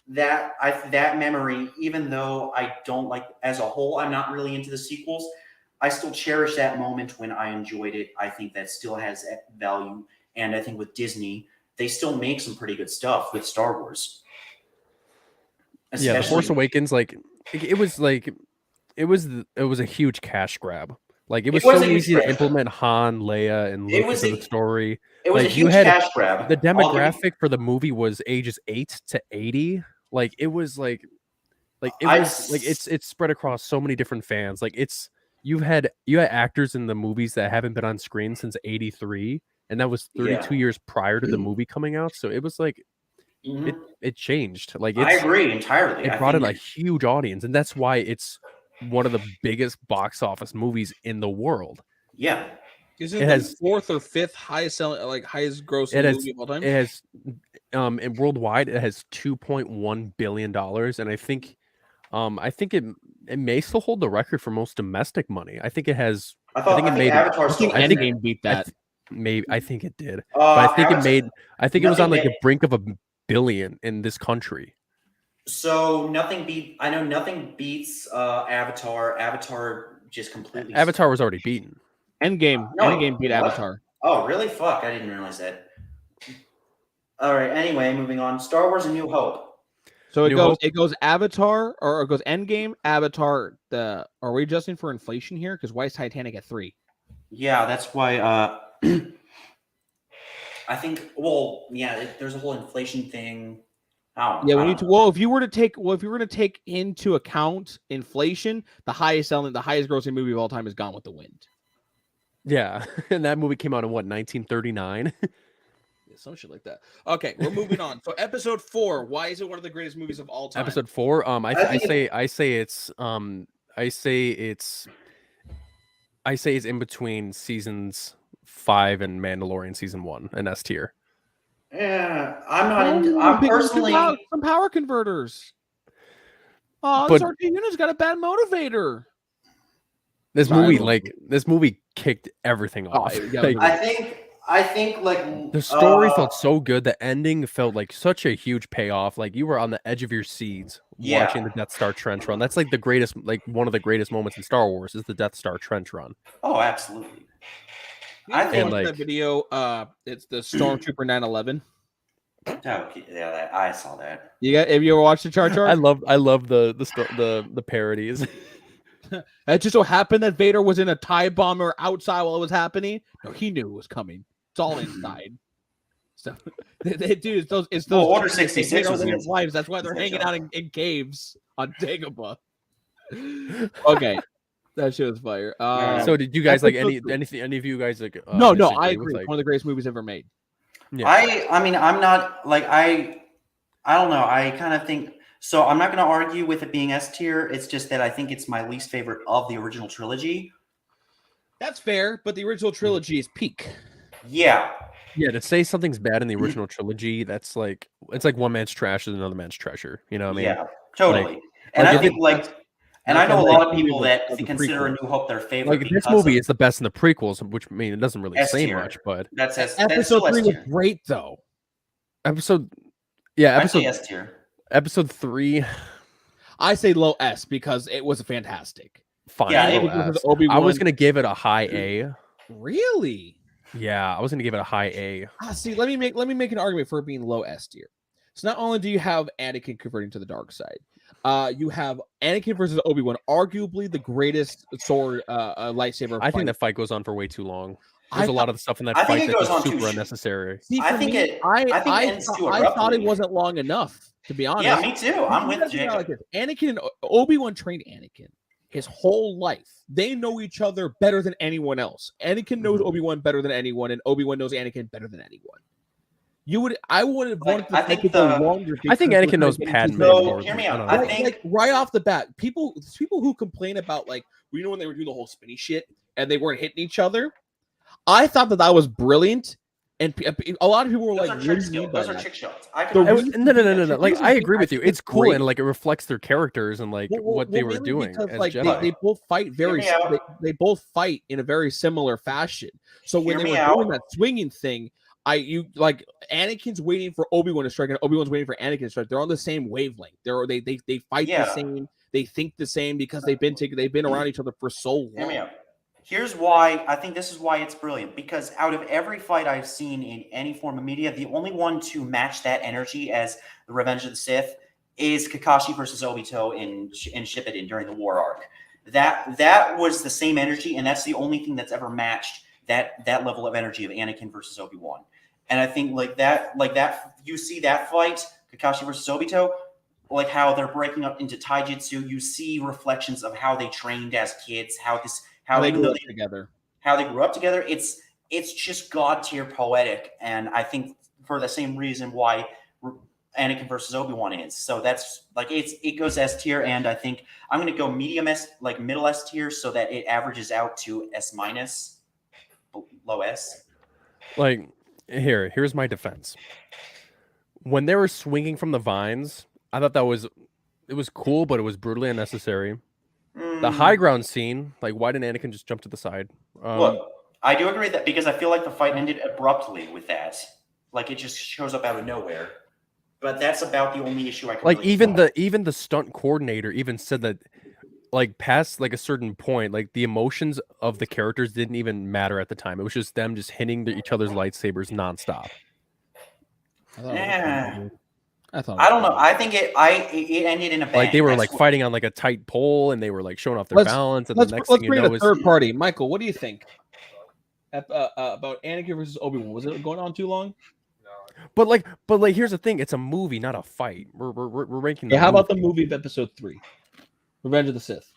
that that memory, even though I don't like as a whole, I'm not really into the sequels. I still cherish that moment when I enjoyed it. I think that still has value, and I think with Disney, they still make some pretty good stuff with Star Wars. Yeah, The Force Awakens, like it was a huge cash grab. Like it was so easy to implement Han, Leia, and Luke into the story. It was like, a huge cash grab. The demographic for the movie was ages 8 to 80. Like it was like it's spread across so many different fans. Like you had actors in the movies that haven't been on screen since '83, and that was 32 years prior to the movie coming out. So it was like it changed. Like I agree entirely. It brought in a huge audience, and that's why it's one of the biggest box office movies in the world. Yeah. Is it the 4th or 5th highest selling, like highest grossing movie of all time? It has, and worldwide, it has $2.1 billion, and I think it may still hold the record for most domestic money. I think it has. I think Avatar still has it. Endgame beat that. I think it did. But I think Avatar, it was on like the brink of $1 billion in this country. So nothing beats Avatar. Avatar just completely. Avatar was already beaten. Endgame beat Avatar. Oh, really? Fuck! I didn't realize that. All right. Anyway, moving on. Star Wars: A New Hope. So it goes Avatar, or it goes Endgame, Avatar. Are we adjusting for inflation here? Because why is Titanic at 3? Yeah, that's why. I think. Well, yeah. There's a whole inflation thing. If you were to take into account inflation, the highest grossing movie of all time is Gone with the Wind. Yeah, and that movie came out in 1939? Some shit like that. Okay, we're moving on. So episode 4, why is it one of the greatest movies of all time? Episode 4, I say it's in between seasons 5 in Mandalorian season 1 and S tier. Yeah, I'm personally some power converters. Oh, But- this RT unit's got a bad motivator. This Finally. movie kicked everything Oh, off. yeah, Like, I think like the story felt so good. The ending felt like such a huge payoff. Like you were on the edge of your seats watching the Death Star trench run. That's like the greatest, like one of the greatest moments in Star Wars is the Death Star trench run. Oh, absolutely. I think, think like- that video. It's the Stormtrooper 911. Yeah, I saw that. Have you ever watched the Char Char? I love the parodies. It just so happened that Vader was in a TIE bomber outside while it was happening. No, he knew it was coming. It's all inside. So, dude, it's those. Order 66 was in his lives. That's why they're hanging out in caves on Dagobah. Okay, that shit was fire. So did you guys like episode any of you guys like? No, I disagree agree. with, like, One of the greatest movies ever made. Yeah. I mean, I'm not like I don't know. I kind of think so. I'm not going to argue with it being S tier. It's just that I think it's my least favorite of the original trilogy. That's fair, but the original trilogy is peak. Yeah. Yeah, to say something's bad in the original trilogy, that's like it's like one man's trash is another man's treasure. You know what I mean? Yeah, totally. Like- and like I if think like, and I know a lot of people that the consider A prequel. New Hope their favorite. Like this because movie of- is the best in the prequels, which I mean it doesn't really S say tier. much, but that's Episode still 3 S was tier. great, though. episode I'd say S tier. episode 3, I say low S because it was fantastic. fine. Yeah, low it was S. Obi-Wan. I was gonna give it a high A. Really? Yeah, I was gonna give it a high A. See, let me make an argument for it being low S tier. So not only do you have Anakin converting to the dark side, you have Anakin versus Obi-Wan, arguably the greatest sword lightsaber. I think fight. that fight goes on for way too long. I There's a lot of stuff in that I think fight it that's goes on just too super sh- unnecessary. See, I for think me, it- I think it ends too I thought it abruptly. wasn't long enough, to be honest. Yeah, me too. I'm You with gotta think about it Jacob. like this. Anakin and Obi-Wan trained Anakin his whole life. They know each other better than anyone else. Anakin knows Obi-Wan better than anyone, and Obi-Wan knows Anakin better than anyone. I would have wanted to I think make it go the- longer. I think because Anakin we're knows getting Padme too- No, more. hear me than- out. I don't I know. think- like right off the bat, people who complain about like when they were doing the whole spinny shit and they weren't hitting each other. I thought that was brilliant, and a lot of people were Those like, are "What trick do you mean skills. by Those are that?" trick shots. I The can reason- No. Like Here's the I thing, agree with you. think It's cool great. and like it reflects their characters and like what they were mainly doing because, as like Jedi. they both fight very me out. they both fight in a very similar fashion. So when Hear they me were doing out. that swinging thing, Anakin's waiting for Obi-Wan to strike and Obi-Wan's waiting for Anakin to strike. They're on the same wavelength. They fight the Yeah. same. They think the same because they've been around each other for so Hear me long. out. Here's why I think this is why it's brilliant. Because out of every fight I've seen in any form of media, the only one to match that energy as the Revenge of the Sith is Kakashi versus Obito in Shippuden during the War arc. That was the same energy, and that's the only thing that's ever matched that level of energy of Anakin versus Obi-Wan. And I think like that, you see that fight, Kakashi versus Obito, like how they're breaking up into taijutsu. You see reflections of how they trained as kids, how they grew up together. how they grew up together. It's just god tier poetic, and I think for the same reason why Anakin versus Obi-Wan is. So that's like it goes S tier, and I think I'm gonna go medium S, like middle S tier, so that it averages out to S minus, low S. Like here's my defense. When they were swinging from the vines, I thought it was cool, but it was brutally unnecessary. The high ground scene, like why didn't Anakin just jump to the side? Look, I do agree with that because I feel like the fight ended abruptly with that. Like it just shows up out of nowhere. But that's about the only issue I can Like really even the stunt coordinator even said that like past like a certain point, like the emotions of the characters didn't even matter at the time. It was just them just hitting each other's lightsabers nonstop. I thought. I don't know. I think it ended in a bang. Like they were That's like what- fighting on like a tight pole and they were like showing off their Let's- balance. And Let's the next let's thing you bring know in a is third party. Michael, what do you think about Anakin versus Obi-Wan? Was it going on too long? but like here's the thing, it's a movie, not a fight. We're ranking. Yeah, how about the movie of Episode 3, Revenge of the Sith?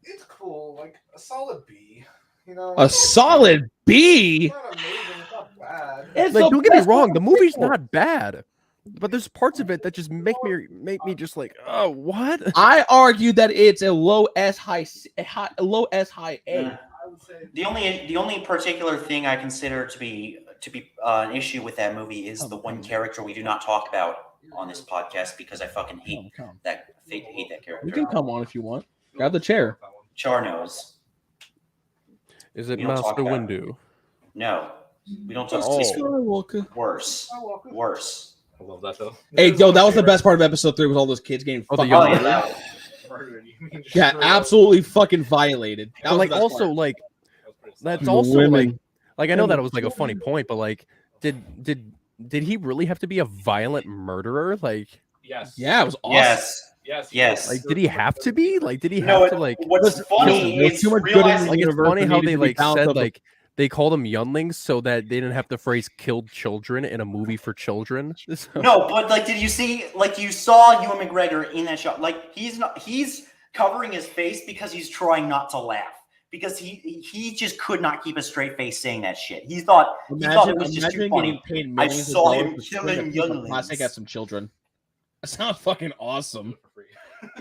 It's cool, like a solid B. You know, A solid B. It's not amazing. It's not bad. It's Like the don't get me best wrong, the movie's prequel. not bad. But there's parts of it that just make me just like, oh, what? I argue that it's a low S high A. I would say The only particular thing I consider to be an issue with that movie is the one character we do not talk about on this podcast because I fucking hate that character. You can come on if you want. Grab the chair. Charnose. Is it We don't talk Master about Windu? No, we don't talk. Worse. I love that though. Hey, yo, that was the best part of episode 3 with all those kids getting Oh, the fucking young murdered. Murdered. You mean Yeah, straight up. absolutely fucking violated. That But was like the best also part. like That was pretty that's The also women. like I know that it was like a funny point, but like did he really have to be a violent murderer? Like Yes. Yeah, it was awesome. Yes. like did he have to be? Like did he No, have to like what's funny there's is too much good in realizing like it's universe funny that how needed they to be like balanced said up. like they called them younglings so that they didn't have the phrase killed children in a movie for children. So- No, but like, did you see? Like, you saw Ewan McGregor in that shot. Like, he's covering his face because he's trying not to laugh because he just could not keep a straight face saying that shit. He thought it was just too Imagine funny. getting paid I millions saw of him dollars to spring killing a piece of younglings. plastic at some children. That sounds fucking awesome. For free.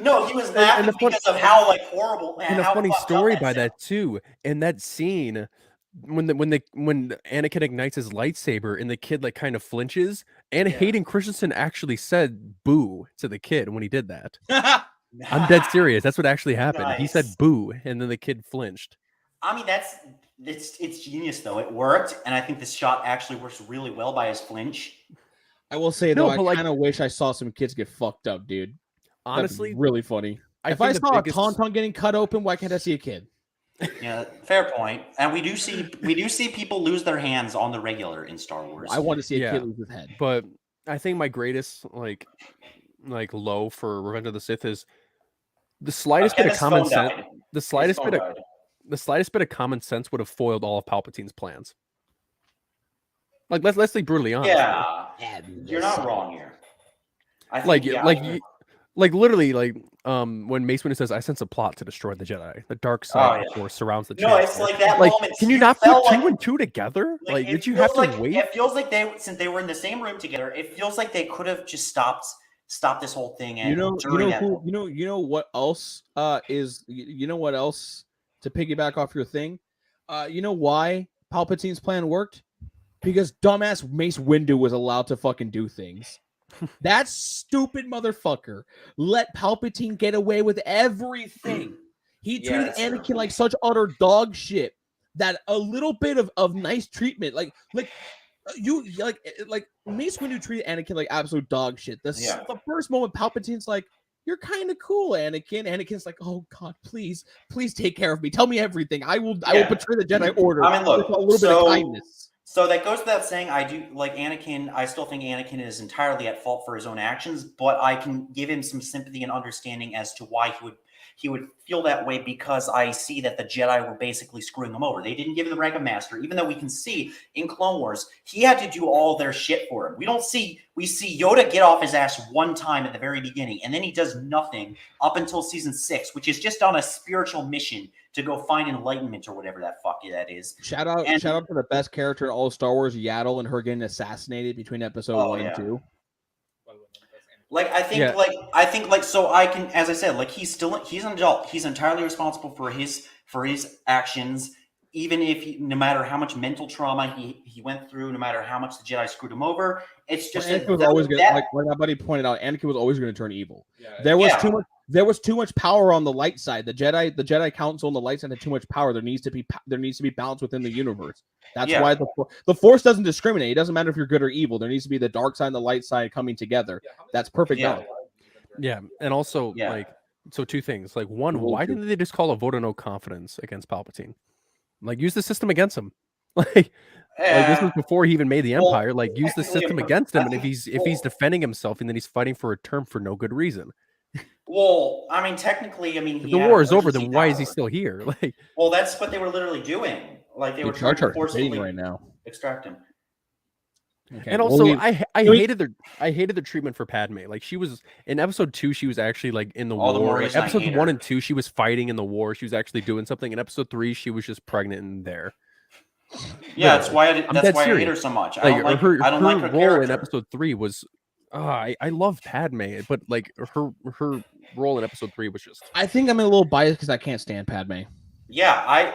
No, he was laughing the fun- because of how like horrible and a how funny fucked up story by sounds. that too. In that scene, when Anakin ignites his lightsaber and the kid like kind of flinches, and Yeah. Hayden Christensen actually said "boo" to the kid when he did that. I'm dead serious. That's what actually happened. He said Nice. "boo," and then the kid flinched. I mean, it's genius though. It worked, and I think this shot actually works really well by his flinch. I will say No, though, but, I like- kind of wish I saw some kids get fucked up, dude. That'd be Honestly, really funny. If think I the saw biggest- a tauntaun getting cut open, why can't I see a kid? Yeah, fair point. And we do see people lose their hands on the regular in Star Wars. I want to see a Yeah. kid lose his head. but I think my greatest like low for Revenge of the Sith is the slightest bit of Kenneth's common phone sense. died. The His slightest phone bit of died. the slightest bit of common sense would have foiled all of Palpatine's plans. Like let's be brutally honest. Yeah, you're not wrong here. I think, Like yeah, like literally like when Mace Windu says, "I sense a plot to destroy the Jedi. The dark side of the Force surrounds the no, it's Chancellor." like that Like, moment. can you it not put felt two like- and two together? Like, it did you have feels to like- wait? It feels like since they were in the same room together, it feels like they could have just stopped this whole thing. And You know during that who, moment. you know what else you know what else to piggyback off your thing? You know why Palpatine's plan worked? Because dumbass Mace Windu was allowed to fucking do things. That stupid motherfucker let Palpatine get away with everything. He Yeah, treated that's true. Anakin like such utter dog shit that a little bit of nice treatment, like Mace Windu treated Anakin like absolute dog shit. Yeah. The first moment Palpatine's like, "You're kind of cool, Anakin." Anakin's like, "Oh God, please take care of me. Tell me everything. I will betray the Jedi Order." I mean, look, with a little bit of kindness. So that goes without saying. I do like Anakin. I still think Anakin is entirely at fault for his own actions, but I can give him some sympathy and understanding as to why he would feel that way, because I see that the Jedi were basically screwing him over. They didn't give him the rank of master, even though we can see in Clone Wars he had to do all their shit for him. We see Yoda get off his ass one time at the very beginning, and then he does nothing up until season 6, which is just on a spiritual mission to go find enlightenment or whatever that fuck that is. Shout out to the best character in all of Star Wars, Yaddle, and her getting assassinated between episode 1 and 2. Like I think so I can, as I said, like he's an adult. He's entirely responsible for his actions, even if no matter how much mental trauma he went through, no matter how much the Jedi screwed him over. It's just Anakin was always going like my buddy pointed out, Anakin was always going to turn evil. Yeah, There was too much power on the light side. The Jedi Council and the light side had too much power. There needs to be balance within the universe. That's why the Force doesn't discriminate. It doesn't matter if you're good or evil. There needs to be the dark side and the light side coming together. That's perfect balance. Yeah, and also like so two things. Like one, why didn't they just call a vote of no confidence against Palpatine? Like use the system against him. Like this was before he even made the Empire. Like use the system against him, and if he's defending himself and then he's fighting for a term for no good reason. Well, I mean, technically, I mean, If the war is over, then why is he still here? Like, well, that's what they were literally doing. Like they were trying to forcibly right now. extract him. Okay. and also, I hated the treatment for Padme. Like she was in episode 2, she was actually like in the All the more war. Like, reason I episodes hate 1 her. and 2, she was fighting in the war. She was actually doing something. In episode 3, she was just pregnant and there. Yeah, that's why I I'm dead hate her serious. so much. Like, I don't like her role character. in episode 3 was I love Padme, but like her role in episode 3 was just think I'm a little biased because I can't stand Padme. Yeah,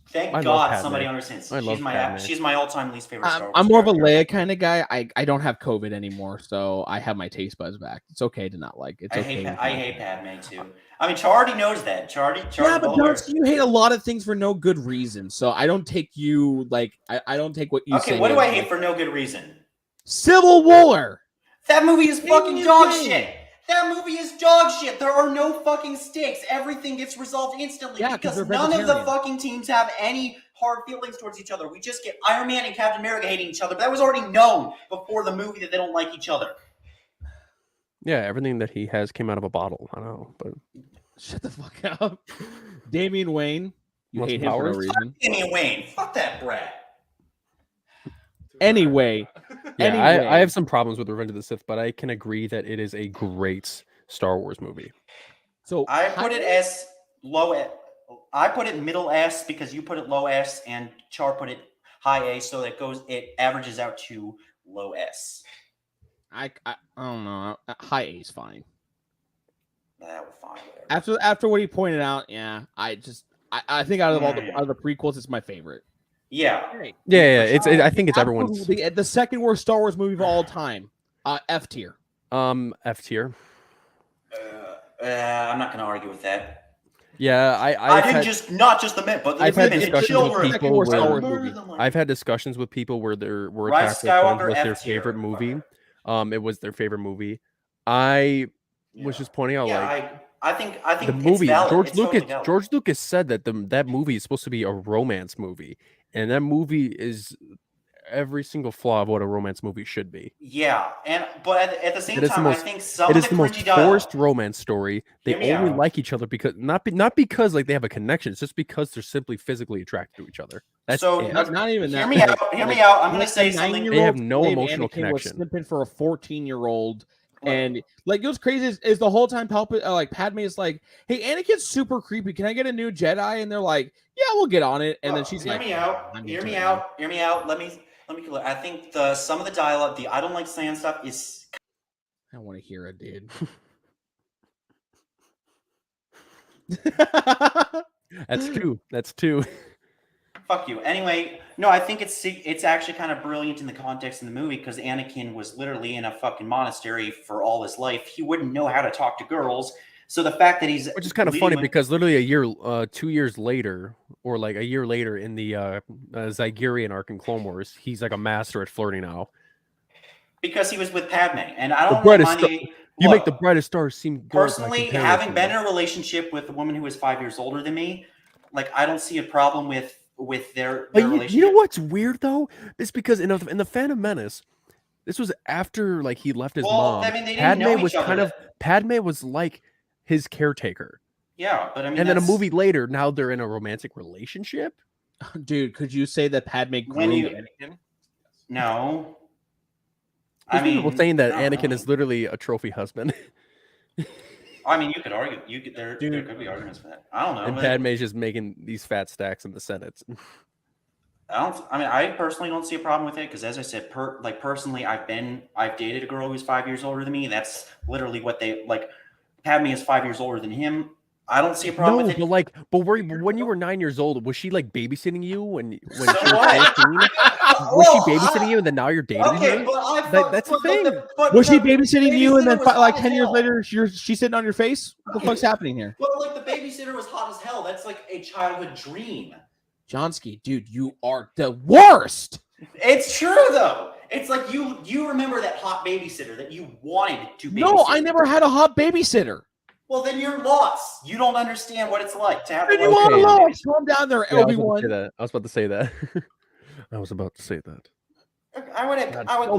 Thank I love God Padme. somebody understands. I love Padme. She's my all-time least favorite Star Wars I'm more of a character. Leia kind of guy. I don't have COVID anymore, so I have my taste buds back. It's okay to not like. It's okay. I hate Padme too. I mean, Char already knows that. Char Yeah, but Johnsky, you hate a lot of things for no good reason. So I don't take you like I don't take what you say. Okay, what do I hate for no good reason? Civil War. That movie is fucking dog shit. That movie is dog shit. There are no fucking stakes. Everything gets resolved instantly because none of the fucking teams have any hard feelings towards each other. We just get Iron Man and Captain America hating each other. But that was already known before the movie that they don't like each other. Yeah, everything that he has came out of a bottle. I don't know, but shut the fuck up. Damian Wayne, you Most hate him for no reason. Fuck Damian Wayne. Fuck that brat. Anyway, I have some problems with Revenge of the Sith, but I can agree that it is a great Star Wars movie. So I put it as low. I put it middle S because you put it low S and Char put it high A, so it averages out to low S. I don't know. High A is fine. That was fine. Whatever. After what he pointed out, yeah, I think out of all the prequels, it's my favorite. Yeah. Yeah. I think it's everyone's. The second worst Star Wars movie of all time. F tier. F tier. I'm not going to argue with that. Yeah, not just the men, but I've had discussions children. with people. I've had discussions with people where there were Rise attacked Skywalker with their F-tier. favorite movie. It was their favorite movie. I was just pointing out, I think the movie. it's valid. George It's Lucas. totally valid. George Lucas said that that movie is supposed to be a romance movie, and that movie is every single flaw of what a romance movie should be. Yeah, but at the same time, I think some it of is the the most cringy dialogue. forced romance story. They only like each other because not because like they have a connection. It's just because they're simply physically attracted to each other. That's So it. Not even that. Hear me out. I'm going to say something. They have no emotional Anakin was connection. simping for a 14-year-old. And like what's crazy is the whole time Padme is like, "Hey, Anakin's super creepy. Can I get a new Jedi?" And they're like, "Yeah, we'll get on it." And then she's like, Hear me out. Let me clear. I think some of the dialogue, the I don't like saying stuff is. I want to hear it, dude. That's two. Fuck you. Anyway, no, I think it's actually kind of brilliant in the context of the movie because Anakin was literally in a fucking monastery for all his life. He wouldn't know how to talk to girls. So the fact that he's which is kind of funny because literally 2 years later, or like a year later in the Zygerian arc in Clone Wars, he's like a master at flirting now. Because he was with Padme, and I don't you make the brightest stars seem good. Personally, having been in a relationship with a woman who is 5 years older than me, like I don't see a problem with their relationship. You know what's weird though? It's because in the Phantom Menace, this was after like he left his mom. I mean, they didn't know each other. Padme was like his caretaker. Yeah, but I mean, and then a movie later, now they're in a romantic relationship. Dude, could you say that Padme grew Anakin? No. I mean, people saying that Anakin is literally a trophy husband. I mean, you could argue. There could be arguments for that. I don't know. And Padme's just making these fat stacks in the Senate. I personally don't see a problem with it because, as I said, personally, I've dated a girl who's 5 years older than me. That's literally what they like. Padme is 5 years older than him. I don't see a problem with it. But when you were 9 years old, was she like babysitting you when she was 14? Was she babysitting you and then now you're dating her? That's the thing. Was she babysitting you and then like 10 years later she's sitting on your face? What the fuck's happening here? Well, like the babysitter was hot as hell. That's like a childhood dream. Johnsky, dude, you are the worst. It's true though. It's like you remember that hot babysitter that you wanted to babysit. No, I never had a hot babysitter. Well, then you're lost. You don't understand what it's like to have. You want to lost. Calm down there, Obi-Wan. I was about to say that. I was about to say that. I would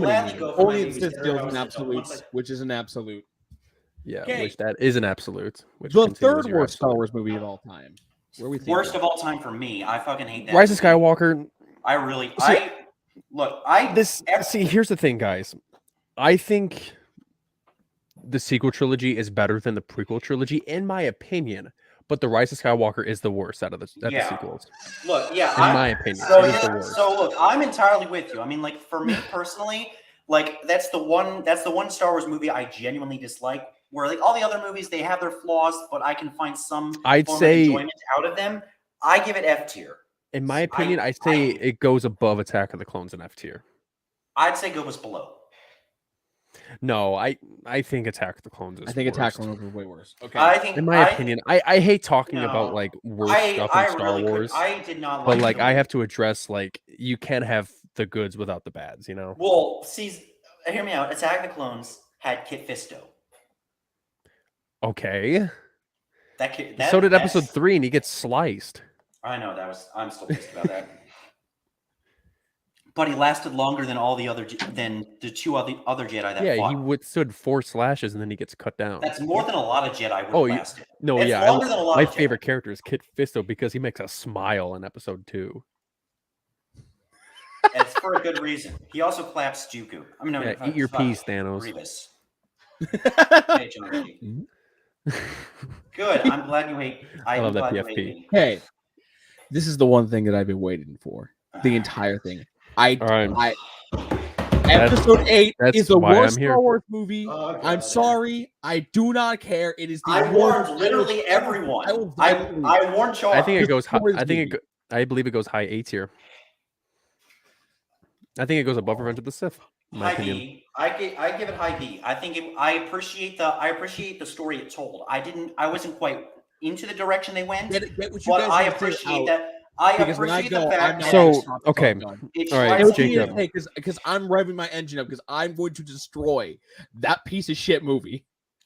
gladly go for only in Sith deals in absolutes, which is an absolute. Yeah, which that is an absolute. The third worst Star Wars movie of all time. Where we think worst of all time for me. I fucking hate that. Rise of Skywalker. Here's the thing, guys. I think the sequel trilogy is better than the prequel trilogy, in my opinion. But the Rise of Skywalker is the worst out of the sequels. Look, in my opinion, so, it is the worst. So look, I'm entirely with you. I mean, like for me personally, like that's the one Star Wars movie I genuinely dislike. Where like all the other movies, they have their flaws, but I can find some form of enjoyment out of them. I give it F tier. In my opinion, I say it goes above Attack of the Clones in F tier. I'd say goes below. No, I think Attack of the Clones is. I think worst. Attack of the Clones is way worse. Okay. I think, in my opinion, I hate talking about like worst stuff in Star really Wars. I did not but like I have to address like you can't have the goods without the bads, you know. Well, see, hear me out. Attack of the Clones had Kit Fisto. Okay. That so did Episode 3, and he gets sliced. I know I'm still pissed about that. But he lasted longer than all the other the two other Jedi that fought. He withstood 4 slashes and then he gets cut down. That's more than a lot of Jedi would have lasted. No, it's yeah. Longer than a lot my of favorite Jedi. character is Kit Fisto because he makes a smile in Episode 2. And it's for a good reason. He also claps Dooku. I mean, eat your peas, Thanos. Grievous. Hey, John. Good. I'm glad you hate. I love that PFP. Hey, this is the one thing that I've been waiting for. The entire thing. Episode 8 is the worst Star Wars movie. I'm sorry. I do not care. It is the I warned literally everyone. I warned Charles. I think it goes high. I believe it goes high A tier. I think it goes above Revenge of the Sith. High D. I give it high D. I think I appreciate the story it told. I wasn't quite into the direction they went, but I appreciate that. I appreciate the fact that. So okay, all right, Jacob. Because I'm revving my engine up because I'm going to destroy that piece of shit movie.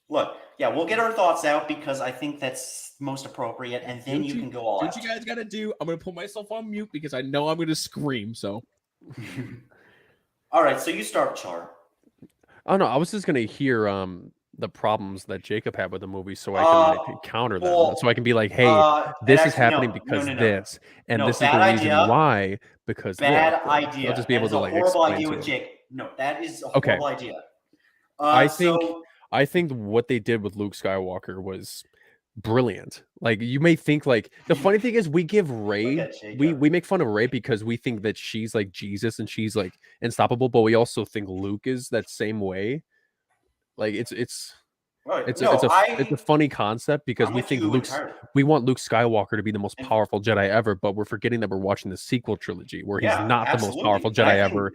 Look, yeah, we'll get our thoughts out because I think that's most appropriate, and then you can go all out. What you guys got to do? I'm going to put myself on mute because I know I'm going to scream. So. All right, so you start, Char. Oh no, I was just gonna hear the problems that Jacob had with the movie, so I can counter them. So I can be like, "Hey, this is happening because this, and this is the reason why." Because bad idea. I'll just be able to like horrible explain idea to with him. Jake. No, that is a horrible idea. I think what they did with Luke Skywalker was brilliant. Like you may think like the funny thing is we give Rey we make fun of Rey because we think that she's like Jesus and she's like unstoppable, but we also think Luke is that same way. Like it's a funny concept because we think we want Luke Skywalker to be the most powerful Jedi ever, but we're forgetting that we're watching the sequel trilogy where he's not the most powerful Jedi ever.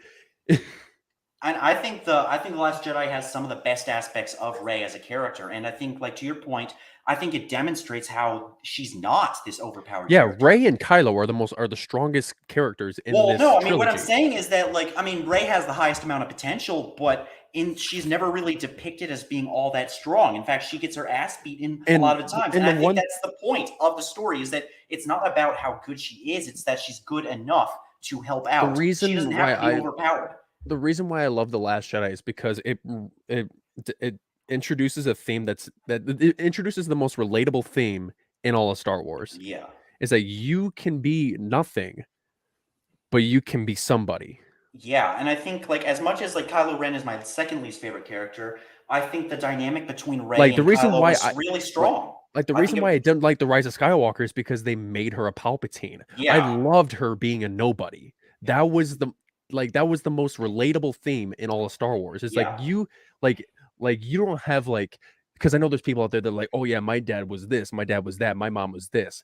And I think the Last Jedi has some of the best aspects of Rey as a character, and I think, like to your point, I think it demonstrates how she's not this overpowered. Yeah, character. Rey and Kylo are the strongest characters in this trilogy. What I'm saying is that Rey has the highest amount of potential, but she's never really depicted as being all that strong. In fact, she gets her ass beat a lot of times, and I think that's the point of the story: is that it's not about how good she is; it's that she's good enough to help out. The reason she doesn't have to be overpowered. The reason why I love The Last Jedi is because it introduces a theme that introduces the most relatable theme in all of Star Wars. Yeah, is that you can be nothing, but you can be somebody. Yeah, and I think as much as Kylo Ren is my second least favorite character, I think the dynamic between Rey and Kylo was really strong. The reason why I didn't like The Rise of Skywalker is because they made her a Palpatine. Yeah. I loved her being a nobody. That was the most relatable theme in all of Star Wars. It's you don't have because I know there's people out there that are like, oh yeah, my dad was this, my dad was that, my mom was this.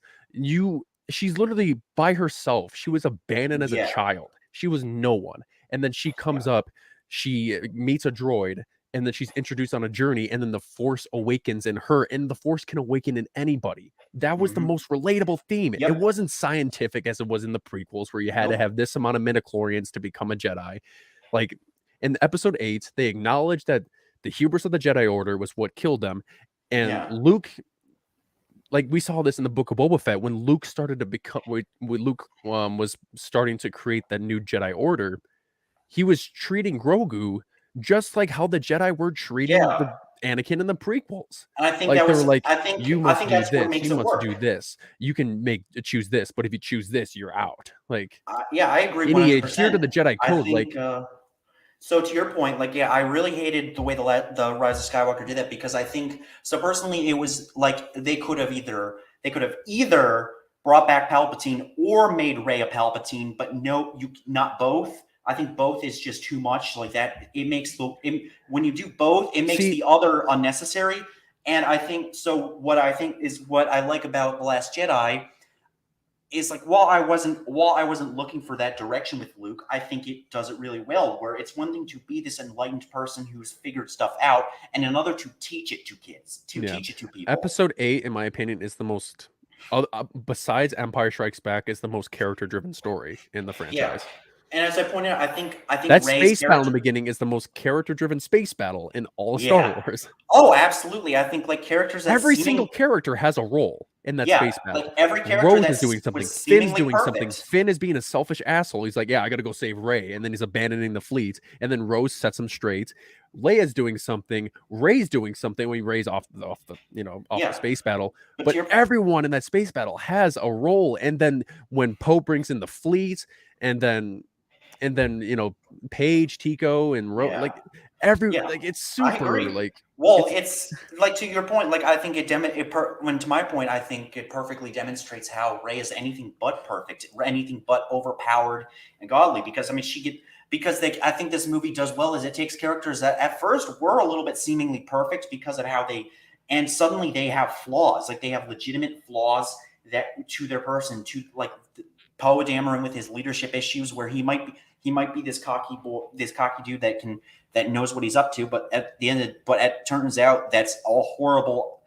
She's literally by herself. She was abandoned as a child. She was no one. And then she comes up, she meets a droid, and then she's introduced on a journey, and then the Force awakens in her, and the Force can awaken in anybody. That was the most relatable theme. It wasn't scientific as it was in the prequels, where you had to have this amount of midichlorians to become a Jedi. Like in Episode 8, they acknowledged that the hubris of the Jedi Order was what killed them, and Luke. We saw this in the Book of Boba Fett when Luke started to become. When Luke was starting to create that new Jedi Order, he was treating Grogu just like how the Jedi were treating the Anakin in the prequels. And I think you must do this. You must do this. You can choose this, but if you choose this, you're out. I agree. And he adhered to the Jedi code. So to your point, I really hated the way the Rise of Skywalker did that because I think personally it was they could have either brought back Palpatine or made Rey a Palpatine, but no, not both. I think both is just too much. It makes when you do both, it makes the other unnecessary. And I think so. What I like about The Last Jedi is like while I wasn't looking for that direction with Luke, I think it does it really well. Where it's one thing to be this enlightened person who's figured stuff out, and another to teach it to kids, teach it to people. Episode 8, in my opinion, is the most. Besides Empire Strikes Back, is the most character-driven story in the franchise. Yeah. And as I pointed out, I think that space battle in the beginning is the most character-driven space battle in all of Star Wars. Oh, absolutely! I think like characters. Every single character has a role in that space battle. Like every character Rose is doing something. Finn's doing something. Finn is being a selfish asshole. He's like, "Yeah, I got to go save Rey," and then he's abandoning the fleet. And then Rose sets him straight. Leia's doing something. Rey's doing something when Rey's off the space battle. But everyone in that space battle has a role. And then when Poe brings in the fleet, and then Paige, Tico, and like it's super like. Well, it's like to your point. Like I think to my point, I think it perfectly demonstrates how Rey is anything but perfect, anything but overpowered and godly. Because I mean, I think this movie does well is it takes characters that at first were a little bit seemingly perfect because of how and suddenly they have flaws. Like they have legitimate flaws that to their person, to like Poe Dameron with his leadership issues, where he might be this cocky dude that knows what he's up to, but at the end it turns out that's a horrible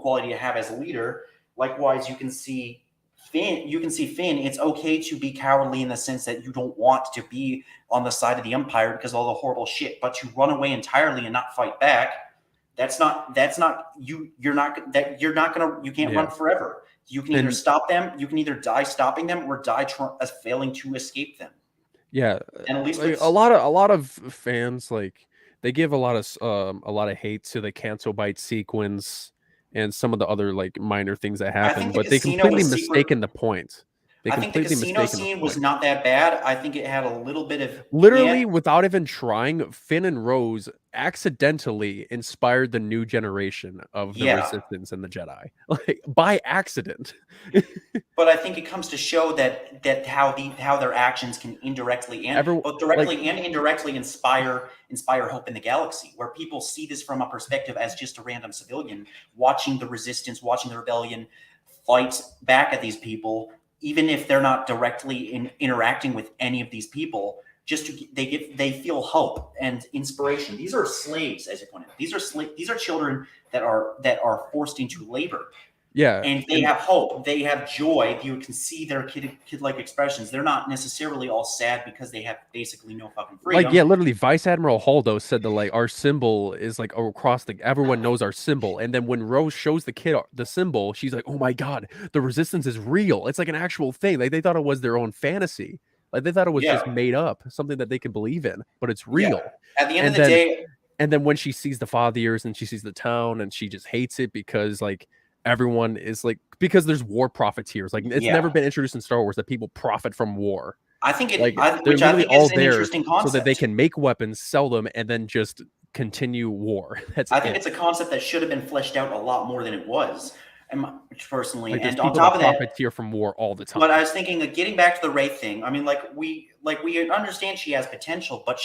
quality to have as a leader. Likewise, you can see Finn. It's okay to be cowardly in the sense that you don't want to be on the side of the Empire because of all the horrible shit, but to run away entirely and not fight back, you can't run forever. You can either stop them, you can either die stopping them, or die failing to escape them. Yeah, and at least like, a lot of fans like they give a lot of hate to the cancel bite sequence and some of the other like minor things that happen, but they completely mistaken the point. I think the casino scene was not that bad. I think it had a little bit of literally without even trying. Finn and Rose accidentally inspired the new generation of the Resistance and the Jedi, like by accident. But I think it comes to show that how their actions can indirectly and both directly and indirectly inspire hope in the galaxy, where people see this from a perspective as just a random civilian watching the Resistance, watching the rebellion fight back at these people. Even if they're not directly interacting with any of these people, they feel hope and inspiration. These are slaves, as you pointed out. These are children that are forced into labor. Yeah, and they have hope. They have joy. You can see their kid-like expressions. They're not necessarily all sad because they have basically no fucking freedom. Like literally, Vice Admiral Holdo said that like our symbol is like across everyone knows our symbol, and then when Rose shows the kid the symbol, she's like, "Oh my god, the Resistance is real. It's like an actual thing." Like they thought it was their own fantasy. Like they thought it was just made up, something that they can believe in, but it's real. At the end of the day, and then when she sees the Fathiers and she sees the town, and she just hates it because like. Everyone is like because there's war profiteers. Like it's never been introduced in Star Wars that people profit from war. I think they're literally all there so that they can make weapons, sell them, and then just continue war. I think it's a concept that should have been fleshed out a lot more than it was. Personally, like, and on top of that, profiteer from war all the time. But I was thinking, like, getting back to the Rey thing. I mean, we understand she has potential, but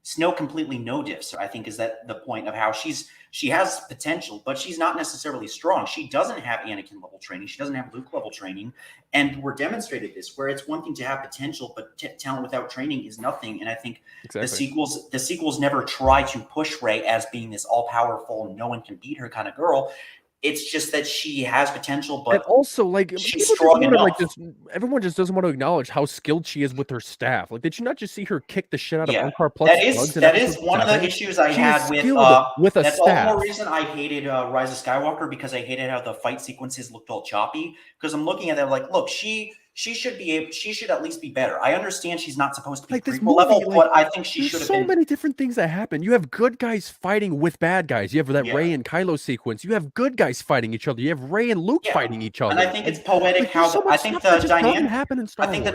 Snow completely no diffs. I think is that the point of how she has potential, but she's not necessarily strong. She doesn't have Anakin level training. She doesn't have Luke level training, and we're demonstrated this where it's one thing to have potential, but talent without training is nothing. And I think the sequels never try to push Rey as being this all powerful, no one can beat her kind of girl. It's just that she has potential, but and also like she's strong enough. Everyone just doesn't want to acknowledge how skilled she is with her staff. Like, did you not just see her kick the shit out of Unkar Plus? That is one of the issues I had with a that's staff. All the reason I hated Rise of Skywalker, because I hated how the fight sequences looked all choppy. Because I'm looking at them like, look, she should at least be better. I understand she's not supposed to be prequel level, but I think she should have been. So many different things that happen. You have good guys fighting with bad guys. You have that Rey and Kylo sequence. You have good guys fighting each other. You have Rey and Luke fighting each other. And I think it's poetic how I think the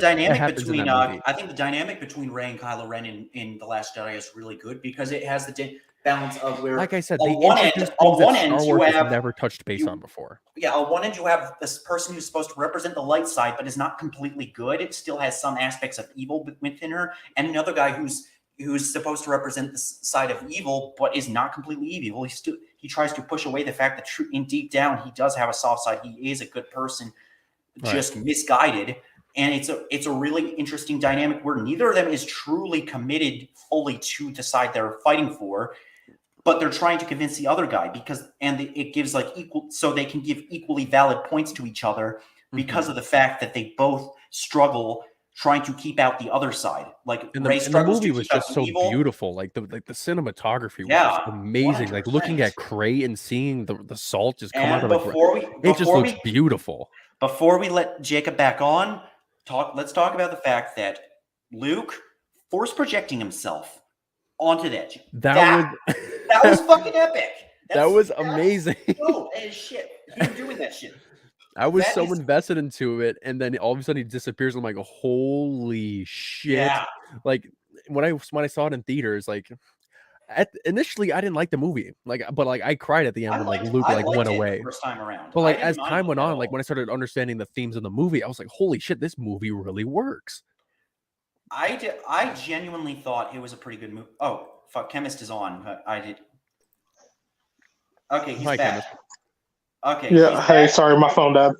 dynamic between Rey and Kylo Ren in The Last Jedi is really good because it has the balance of where, like I said, they introduced things that Star Wars has never touched base on before. Yeah, on one end you have this person who's supposed to represent the light side, but is not completely good. It still has some aspects of evil within her, and another guy who's supposed to represent the side of evil, but is not completely evil. He tries to push away the fact that in deep down he does have a soft side. He is a good person, just misguided. And it's a really interesting dynamic where neither of them is truly committed fully to the side they're fighting for, but they're trying to convince the other guy it gives like equal, so they can give equally valid points to each other because of the fact that they both struggle trying to keep out the other side. Like Ray struggles the movie to was keep out just the so evil. beautiful. Like the cinematography was just amazing. 100%. Like looking at Cray and seeing the salt just come out of it just looks beautiful. Before we let Jacob back on, let's talk about the fact that Luke force projecting himself onto that. That was fucking epic. That was amazing. Oh, and shit. Him doing that shit. I was invested into it, and then all of a sudden he disappears. I'm like, holy shit! Yeah. Like when I saw it in theaters, like initially I didn't like the movie, but I cried at the end when Luke went away. First time around. But as time went on, when I started understanding the themes of the movie, I was like, holy shit, this movie really works. I genuinely thought it was a pretty good movie. Oh fuck, Chemist is on. I did. Okay, he's back. Chemist. Okay. Yeah. Hey, sorry, my phone died.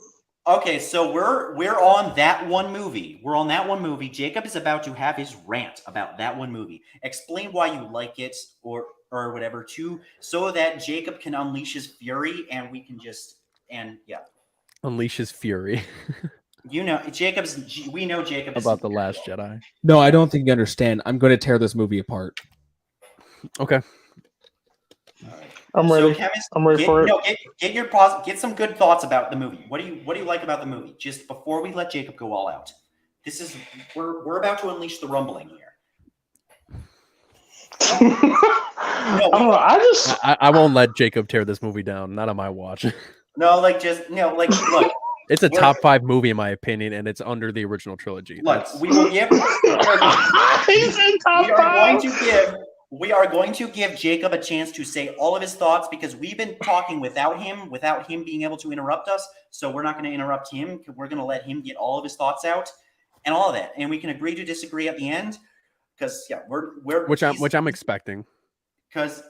Okay, so we're on that one movie. We're on that one movie. Jacob is about to have his rant about that one movie. Explain why you like it or whatever so that Jacob can unleash his fury and we can unleash his fury. We know Jacob's about The Last Jedi. No, I don't think you understand. I'm going to tear this movie apart. Okay. I'm ready. I'm ready for it. Get some good thoughts about the movie. What do you like about the movie? Just before we let Jacob go all out. We're about to unleash the rumbling here. I don't know. I won't let Jacob tear this movie down. Not on my watch. Look. It's a top 5 movie in my opinion, and it's under the original trilogy. Look, we will give. We are going to give Jacob a chance to say all of his thoughts because we've been talking without him being able to interrupt us. So we're not going to interrupt him. We're going to let him get all of his thoughts out and all of that. And we can agree to disagree at the end because which I'm expecting. Because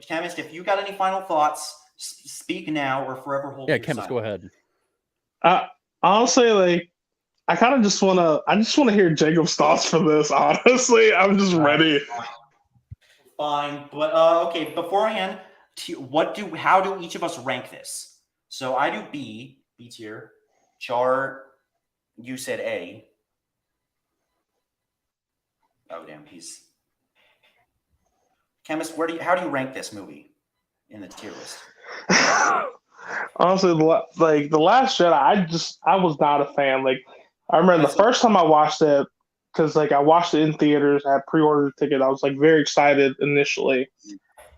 Chemist, if you got any final thoughts, speak now or forever hold. Yeah, Chemist, go ahead. I'll say I kind of just want to hear Jacob's thoughts for this. Honestly, I'm just ready. Fine, but okay. Beforehand, how do each of us rank this? So I do B tier. Char, you said A. Oh damn, he's Chemist. How do you rank this movie in the tier list? Honestly, The Last Jedi, I was not a fan. I remember the first time I watched it, because I watched it in theaters, I had pre-ordered a ticket. I was very excited initially,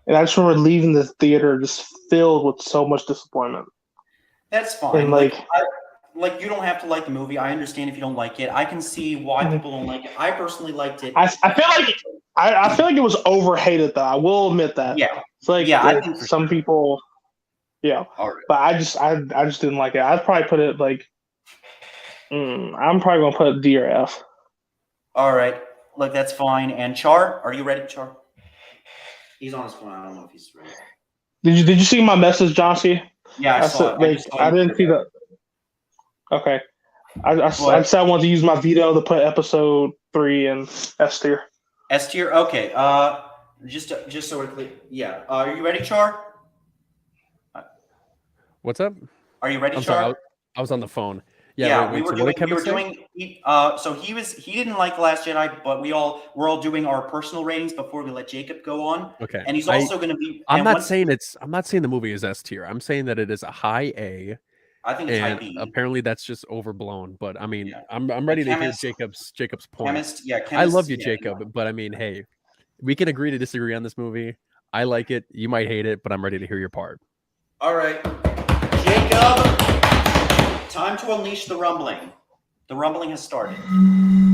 and I just remember leaving the theater just filled with so much disappointment. That's fine. And you don't have to like the movie. I understand if you don't like it. I can see why people don't like it. I personally liked it. I feel like it was overhated though. I will admit that. Yeah. I think some people. Yeah. All right. But I just didn't like it. I'd probably put it I'm probably gonna put D or F. All right, look, that's fine. And Char, are you ready, Char? He's on his phone. I don't know if he's ready. Did you see my message, Johnsy? Yeah, I saw it. I didn't see that. Okay, I said I wanted to use my veto to put episode 3 in S tier. S tier. Okay. Just so we're clear. Yeah. Are you ready, Char? What's up? Are you ready, I'm Char? Sorry, I was on the phone. We were doing. So he didn't like The Last Jedi, but we're all doing our personal ratings before we let Jacob go on. Okay. And he's also going to be. I'm not saying the movie is S tier. I'm saying that it is a high A. I think it's high B. Apparently that's just overblown. But I mean, I'm ready to hear Jacob's point. Chemist, I love you, Jacob. But I mean, hey, we can agree to disagree on this movie. I like it. You might hate it, but I'm ready to hear your part. All right, Jacob. Time to unleash the rumbling. The rumbling has started.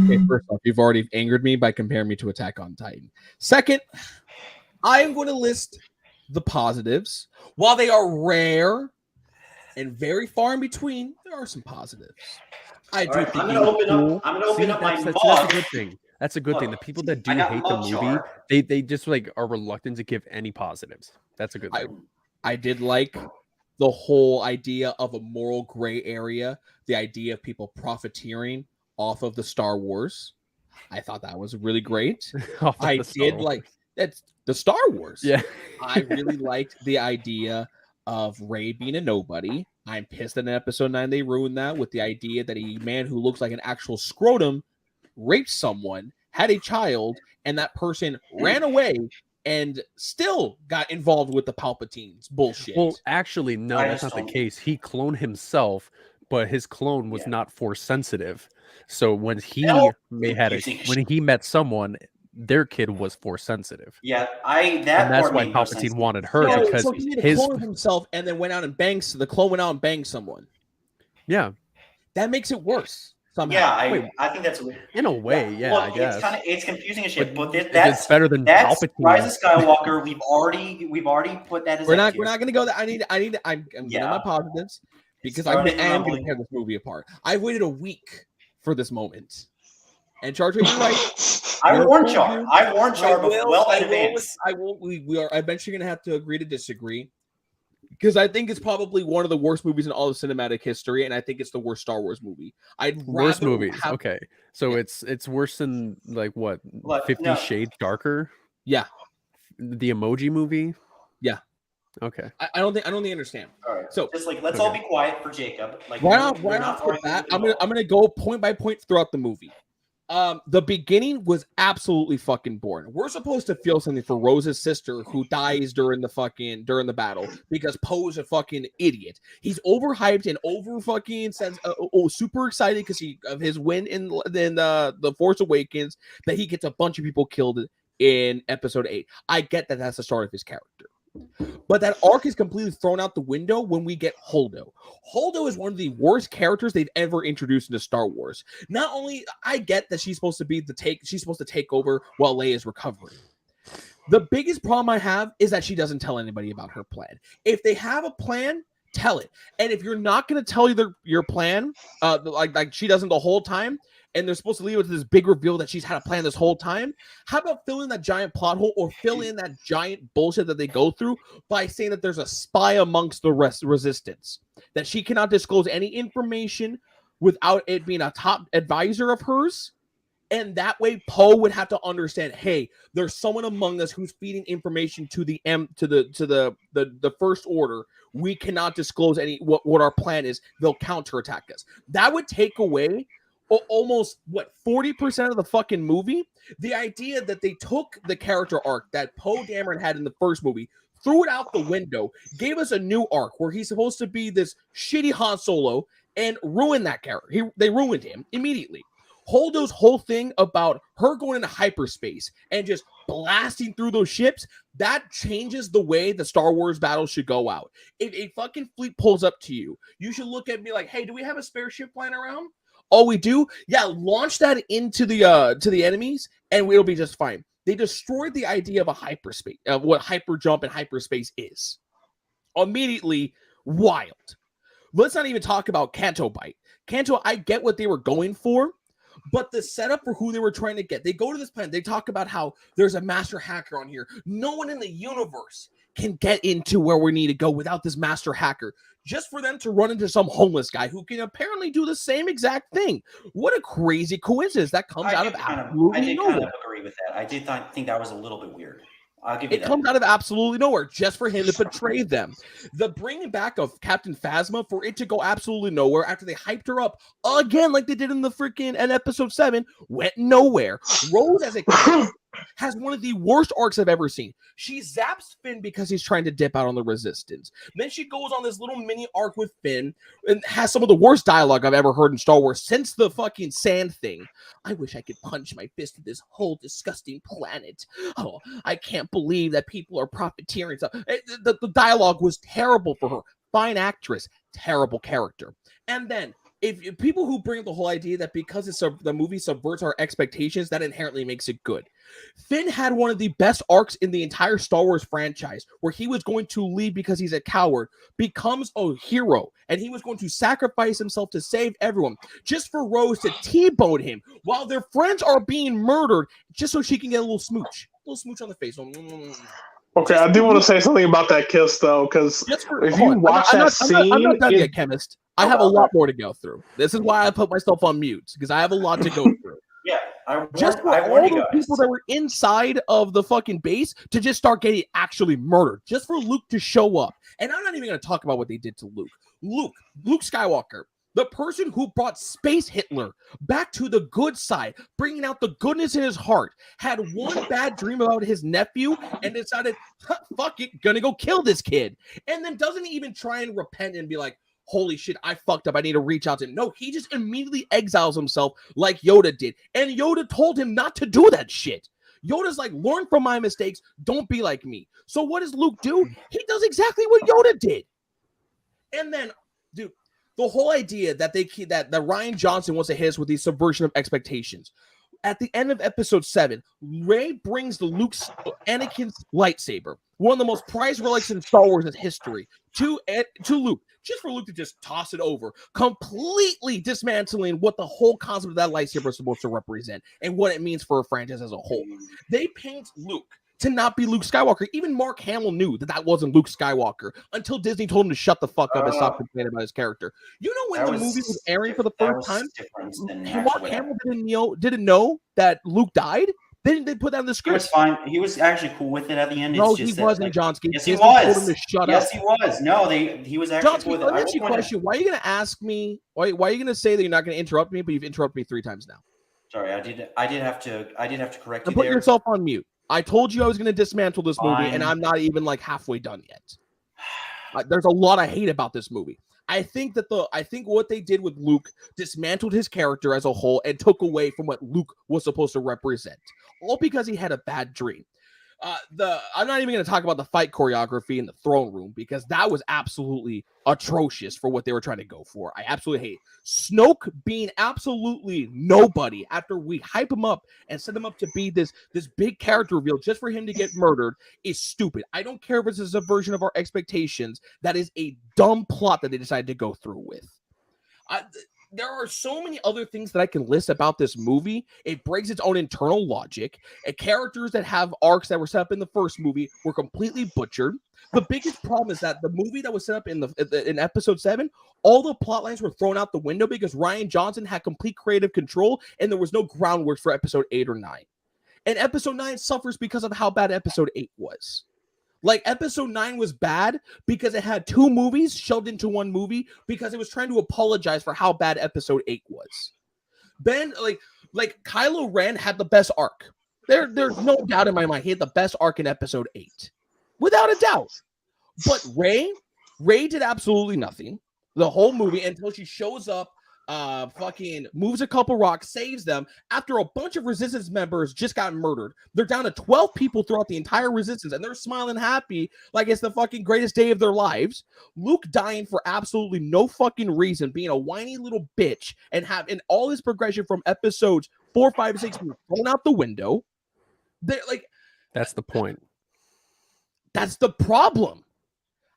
Okay, first off, you've already angered me by comparing me to Attack on Titan. Second, I'm going to list the positives. While they are rare and very far in between, there are some positives. I do think I'm going to open up my mug. That's a good thing. That's a good thing. The people that do hate the movie, they just are reluctant to give any positives. That's a good thing. I did like the whole idea of a moral gray area, the idea of people profiteering off of the Star Wars. I thought that was really great. I did like that's the Star Wars. Yeah. I really liked the idea of Rey being a nobody. I'm pissed that in episode 9 they ruined that with the idea that a man who looks like an actual scrotum raped someone, had a child, and that person ran away and still got involved with the Palpatines bullshit. Well, actually, no, that's not the case. He cloned himself, but his clone was not Force sensitive. So when he when he met someone, their kid was Force sensitive. Yeah, and that's why Palpatine wanted her because so he made a clone of himself and then went out and banged. The clone went out and banged someone. Yeah, that makes it worse. Somehow. Yeah, I think that's in a way. Yeah, well, I guess it's confusing as shit. But that's it's better than Palpatine. Rise of Skywalker. We've already put that as we're not going to go there. I'm getting my positives because I am going to tear this movie apart. I waited a week for this moment. And Charger, you're right. I warned Char. Well in advance. We are eventually going to have to agree to disagree. Because I think it's probably one of the worst movies in all of cinematic history, and I think it's the worst Star Wars movie. Worst movies. Okay, so it's worse than like what 50 Shades Darker. Yeah, the Emoji Movie. Yeah. Okay. I don't think understand. All right. So just like let's all be quiet for Jacob. Like right off the bat, I'm gonna go point by point throughout the movie. The beginning was absolutely fucking boring. We're supposed to feel something for Rose's sister who dies during the battle because Poe's a fucking idiot. He's overhyped and over fucking says super excited because of his win in the Force Awakens that he gets a bunch of people killed in episode 8. I get that that's the start of his character. But that arc is completely thrown out the window when we get Holdo. Holdo is one of the worst characters they've ever introduced into Star Wars. Not only I get that she's supposed to take over while Leia's recovering. The biggest problem I have is that she doesn't tell anybody about her plan. If they have a plan, tell it. And if you're not going to tell your plan, like she doesn't the whole time, and they're supposed to leave with this big reveal that she's had a plan this whole time, how about fill in that giant plot hole or fill in that giant bullshit that they go through by saying that there's a spy amongst the resistance, that she cannot disclose any information without it being a top advisor of hers? And that way Poe would have to understand, hey, there's someone among us who's feeding information to the First Order. We cannot disclose what our plan is. They'll counterattack us. That would take away almost 40% of the fucking movie. The idea that they took the character arc that Poe Dameron had in the first movie, threw it out the window, gave us a new arc where he's supposed to be this shitty Han Solo, and ruined that character. They ruined him immediately. Holdo's whole thing about her going into hyperspace and just blasting through those ships, that changes the way the Star Wars battle should go out. If a fucking fleet pulls up to you, you should look at me like, hey, do we have a spare ship lying around? Oh, we do? Yeah, launch that into the enemies, and we'll be just fine. They destroyed the idea of a hyperspace, of what hyper jump and hyperspace is. Immediately wild. Let's not even talk about Canto Bight. Canto, I get what they were going for, but the setup for who they were trying to get, they go to this planet, they talk about how there's a master hacker on here. No one in the universe can get into where we need to go without this master hacker, just for them to run into some homeless guy who can apparently do the same exact thing. What a crazy coincidence. That comes out of absolutely nowhere. I did kind of agree with that. I did think that was a little bit weird. I'll give you that. It comes out of absolutely nowhere just for him to betray them. The bringing back of Captain Phasma, for it to go absolutely nowhere after they hyped her up again like they did in the freaking episode 7, went nowhere. Rose as a kid has one of the worst arcs I've ever seen. She zaps Finn because he's trying to dip out on the Resistance. Then she goes on this little mini arc with Finn and has some of the worst dialogue I've ever heard in Star Wars since the fucking sand thing. I wish I could punch my fist at this whole disgusting planet. Oh, I can't believe that people are profiteering. The dialogue was terrible for her. Fine actress, terrible character. And then if people who bring up the whole idea that because the movie subverts our expectations, that inherently makes it good. Finn had one of the best arcs in the entire Star Wars franchise, where he was going to leave because he's a coward, becomes a hero, and he was going to sacrifice himself to save everyone, just for Rose to T-bone him while their friends are being murdered, just so she can get a little smooch on the face. Okay, I do want to say something about that kiss though, because if you watch that scene, I'm not done yet, Chemist. I have a lot more to go through. This is why I put myself on mute, because I have a lot to go through. Yeah, I Just for all the people that were inside of the fucking base to just start getting actually murdered, just for Luke to show up. And I'm not even going to talk about what they did to Luke. Luke Skywalker, the person who brought Space Hitler back to the good side, bringing out the goodness in his heart, had one bad dream about his nephew and decided, fuck it, gonna go kill this kid. And then doesn't even try and repent and be like, holy shit, I fucked up, I need to reach out to him. No, he just immediately exiles himself like Yoda did. And Yoda told him not to do that shit. Yoda's like, learn from my mistakes, don't be like me. So what does Luke do? He does exactly what Yoda did. And then, dude, the whole idea that that Rian Johnson wants to hit us with these subversion of expectations. At the end of episode 7, Rey brings Anakin's lightsaber, one of the most prized relics in Star Wars history, to Luke, just for Luke to just toss it over, completely dismantling what the whole concept of that lightsaber is supposed to represent and what it means for a franchise as a whole. They paint Luke to not be Luke Skywalker. Even Mark Hamill knew that wasn't Luke Skywalker until Disney told him to shut the fuck up and stop complaining about his character. You know, when the movie was airing for the first time, Mark Hamill didn't know that Luke died. They put that in the script. He was fine. He was actually cool with it at the end. No, he wasn't, Johnsky. Yes, he was. Told him to shut yes, up. he was. No, he was actually Johnsky, cool with it. let me ask you a question. Why are you going to ask me? Why are you going to say that you're not going to interrupt me, but you've interrupted me 3 times now? Sorry, I did have to correct you put there. Yourself on mute. I told you I was going to dismantle this movie, and I'm not even like halfway done yet. There's a lot I hate about this movie. I think what they did with Luke dismantled his character as a whole and took away from what Luke was supposed to represent, all because he had a bad dream. I'm not even going to talk about the fight choreography in the throne room because that was absolutely atrocious for what they were trying to go for. I absolutely hate Snoke being absolutely nobody after we hype him up and set him up to be this big character reveal just for him to get murdered is stupid. I don't care if it's a subversion of our expectations. That is a dumb plot that they decided to go through with. There are so many other things that I can list about this movie. It breaks its own internal logic. Characters that have arcs that were set up in the first movie were completely butchered. The biggest problem is that the movie that was set up in episode 7, all the plot lines were thrown out the window because Rian Johnson had complete creative control and there was no groundwork for episode 8 or 9. And episode 9 suffers because of how bad episode 8 was. Like, episode 9 was bad because it had 2 movies shoved into one movie because it was trying to apologize for how bad episode 8 was. Like Kylo Ren had the best arc. There's no doubt in my mind. He had the best arc in episode 8. Without a doubt. But Rey did absolutely nothing the whole movie until she shows up, fucking moves a couple rocks, saves them after a bunch of resistance members just got murdered. They're down to 12 people throughout the entire resistance and they're smiling happy like it's the fucking greatest day of their lives. Luke dying for absolutely no fucking reason, being a whiny little bitch, and having all his progression from episodes 4, 5, 6 being thrown out the window. They're like, that's the point. That's the problem.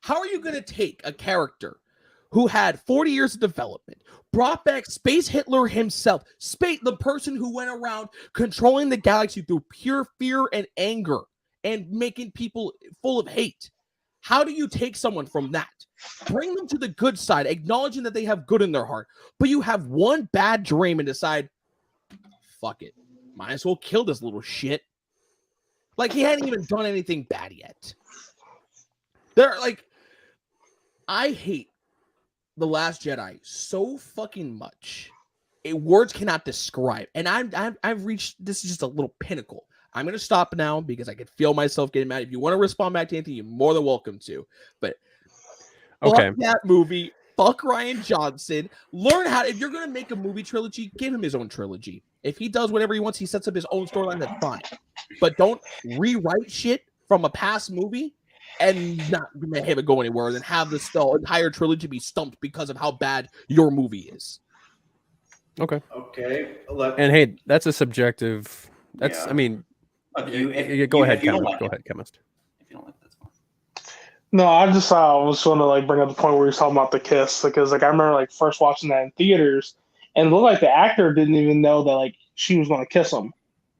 How are you going to take a character who had 40 years of development, brought back Space Hitler himself, the person who went around controlling the galaxy through pure fear and anger and making people full of hate? How do you take someone from that, bring them to the good side, acknowledging that they have good in their heart, but you have one bad dream and decide, fuck it, might as well kill this little shit? Like, he hadn't even done anything bad yet. I hate The Last Jedi so fucking much. Words cannot describe. And I've reached, this is just a little pinnacle. I'm going to stop now because I can feel myself getting mad. If you want to respond back to anything, you're more than welcome to. But okay, fuck that movie. Fuck Rian Johnson. Learn how, if you're going to make a movie trilogy, give him his own trilogy. If he does whatever he wants, he sets up his own storyline, that's fine. But don't rewrite shit from a past movie and not have it go anywhere, and then have this entire trilogy be stumped because of how bad your movie is. Okay. Look, and hey, that's a subjective. That's Yeah. I mean, Look, go ahead, if you don't chemist. like Go it. ahead, chemist. If you don't like it, that's fine. No, I was going to bring up the point where he was talking about the kiss, because I remember first watching that in theaters, and it looked like the actor didn't even know that she was going to kiss him.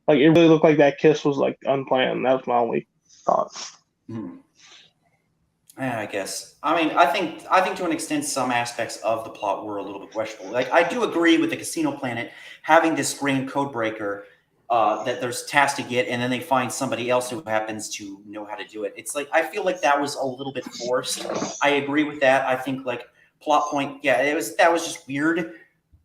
It really looked like that kiss was unplanned. That was my only thought. Yeah, I guess. I mean, I think to an extent, some aspects of the plot were a little bit questionable. Like, I do agree with the Casino Planet having this grand code breaker that there's tasked to get, and then they find somebody else who happens to know how to do it. It's like I feel like that was a little bit forced. I agree with that. I think like plot point, yeah, that was just weird.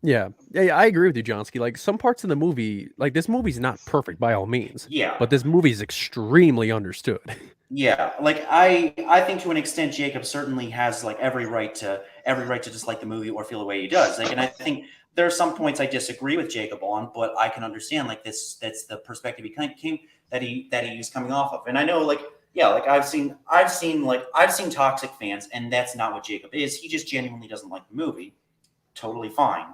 Yeah, I agree with you, Johnsky. Like some parts of the movie, like this movie's not perfect by all means. Yeah, but this movie is extremely understood. Yeah, like I think to an extent, Jacob certainly has like every right to dislike the movie or feel the way he does. Like, and I think there are some points I disagree with Jacob on, but I can understand like that's the perspective he's coming off of. And I know like yeah, like I've seen toxic fans, and that's not what Jacob is. He just genuinely doesn't like the movie. Totally fine.